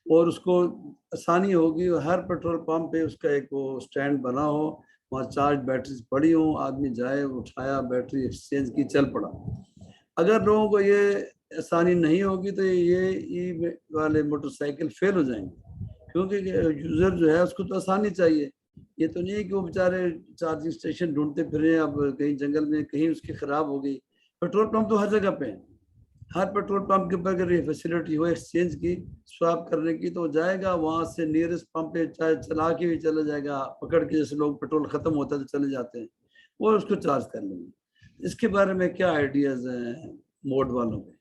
और उसको आसानी होगी. और हर पेट्रोल पंप पे उसका एक वो स्टैंड बना हो, वहाँ चार्ज बैटरीज पड़ी हो, आदमी जाए उठाया बैटरी एक्सचेंज की, चल पड़ा. अगर लोगों को ये आसानी नहीं होगी तो ये ई वाले मोटरसाइकिल फेल हो जाएंगे, क्योंकि यूज़र जो है उसको तो आसानी चाहिए. ये तो नहीं है कि वो बेचारे चार्जिंग स्टेशन ढूंढते फिरे, अब कहीं जंगल में कहीं उसकी ख़राब हो गई. पेट्रोल पंप तो हर जगह पे है. हर पेट्रोल पंप के ऊपर अगर ये फैसिलिटी हो एक्सचेंज की, स्वैप करने की, तो जाएगा वहाँ से नियरेस्ट पंप पे, चाहे चला के भी चला जाएगा, पकड़ के, जैसे लोग पेट्रोल ख़त्म होता है तो चले जाते हैं, वो उसको चार्ज कर लेंगे. इसके बारे में क्या आइडियाज़ हैं मोड वालों में?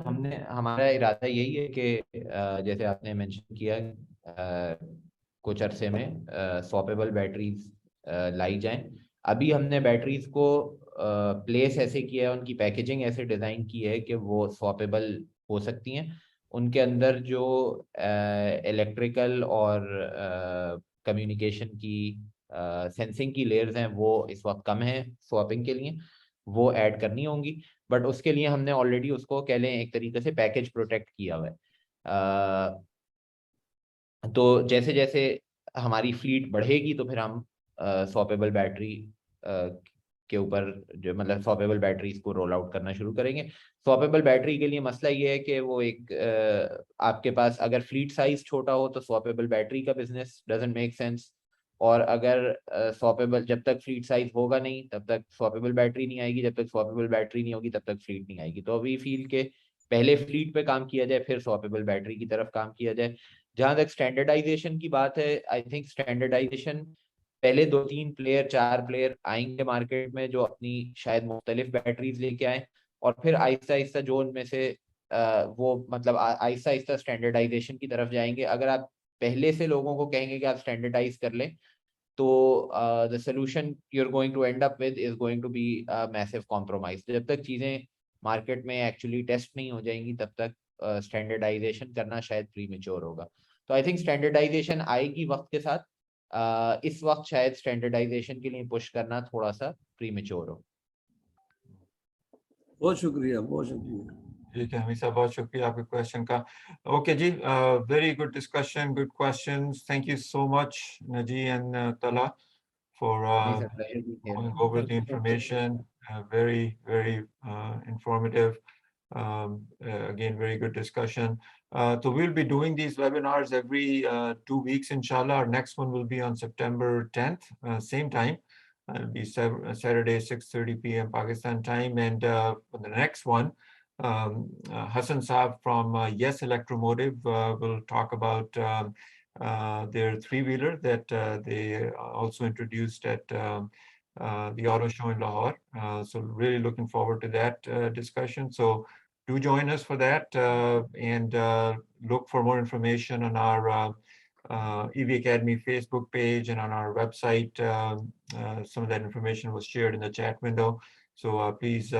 हमने हमारा इरादा यही है कि जैसे आपने मेंशन किया कुछ अरसे में स्वैपेबल बैटरीज लाई जाएं। अभी हमने बैटरीज को प्लेस ऐसे किया है, उनकी पैकेजिंग ऐसे डिजाइन की है कि वो स्वैपेबल हो सकती हैं। उनके अंदर जो इलेक्ट्रिकल और कम्युनिकेशन की सेंसिंग की लेयर्स हैं वो इस वक्त कम है स्वैपिंग के लिए, वो ऐड करनी होंगी। बट उसके लिए हमने ऑलरेडी उसको कह लें एक तरीके से पैकेज प्रोटेक्ट किया हुआ है। तो जैसे जैसे हमारी फ्लीट बढ़ेगी तो फिर हम स्वैपेबल बैटरी के ऊपर जो मतलब स्वैपेबल बैटरीज को रोल आउट करना शुरू करेंगे। स्वैपेबल बैटरी के लिए मसला ये है कि वो एक आपके पास अगर फ्लीट साइज छोटा हो तो स्वैपेबल बैटरी का बिजनेस डजंट मेक सेंस, और अगर स्वैपेबल जब तक फ्लीट साइज होगा नहीं तब तक स्वैपेबल बैटरी नहीं आएगी, जब तक स्वैपेबल बैटरी नहीं होगी तब तक फ्लीट नहीं आएगी। तो अभी फील के पहले फ्लीट पे काम किया जाए फिर स्वैपेबल बैटरी की तरफ काम किया जाए। जहां तक स्टैंडर्डाइजेशन की बात है, आई थिंक स्टैंडर्डाइजेशन पहले 2-3 प्लेयर 4 प्लेयर आएंगे मार्केट में जो अपनी शायद मुख्तलिफ बैटरीज लेके आए, और फिर आहिस्ता आहिस्ता जो उनमें से वो मतलब आहिस्ता आहिस्ता स्टैंडर्डाइजेशन की तरफ जाएंगे। अगर आप पहले से लोगों को कहेंगे कि आप स्टैंडर्डाइज कर लें तो the solution you are going to end up with is going to be massive compromise. जब तक चीजें मार्केट में एक्चुअली टेस्ट नहीं हो जाएंगी तब तक स्टैंडर्डाइजेशन करना शायद प्रीमेच्योर होगा। तो आई थिंक स्टैंडर्डाइजेशन आएगी वक्त के साथ, इस वक्त शायद स्टैंडर्डाइजेशन के लिए पुश करना थोड़ा सा प्रीमेच्योर हो। बहुत शुक्रिया, बहुत शुक्रिया। ठीक है हमीद साहब, बहुत शुक्रिया आपके क्वेश्चन का। ओके जी, very good discussion, good questions. Thank you so much Naji and Tala for going over the information. Very informative. Again, very good discussion. So we'll be doing these webinars every 2 weeks, inshallah. Our next one will be on September 10th, same time. It'll be Saturday, 6:30 p.m. Pakistan time. And for the next one, Hassan Saab from Yes Electromotive will talk about their three-wheeler that they also introduced at the auto show in Lahore. So really looking forward to that discussion. So do join us for that and look for more information on our EV Academy Facebook page and on our website. Some of that information was shared in the chat window. So please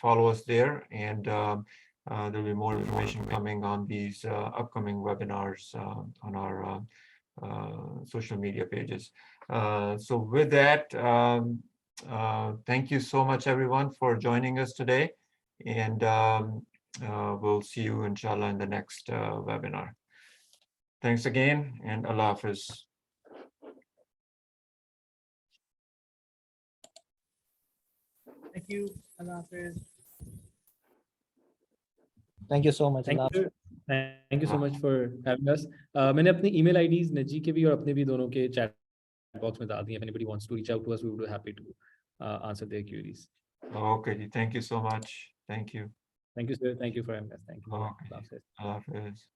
follow us there, and there'll be more information coming on these upcoming webinars on our social media pages. So with that, thank you so much everyone for joining us today, and we'll see you inshallah in the next webinar. Thanks again, and Allah Hafiz. Thank you. Allah Hafiz. Thank you so much. Thank you so much for having us. मैंने अपनी email IDs नजी के भी और अपने भी दोनों के chat box में डाल दिए. If anybody wants to reach out to us, we would be happy to answer their queries. Okay, thank you so much. Thank you. Thank you, sir. Thank you for having us. Thank you. Okay. Allah Hafiz.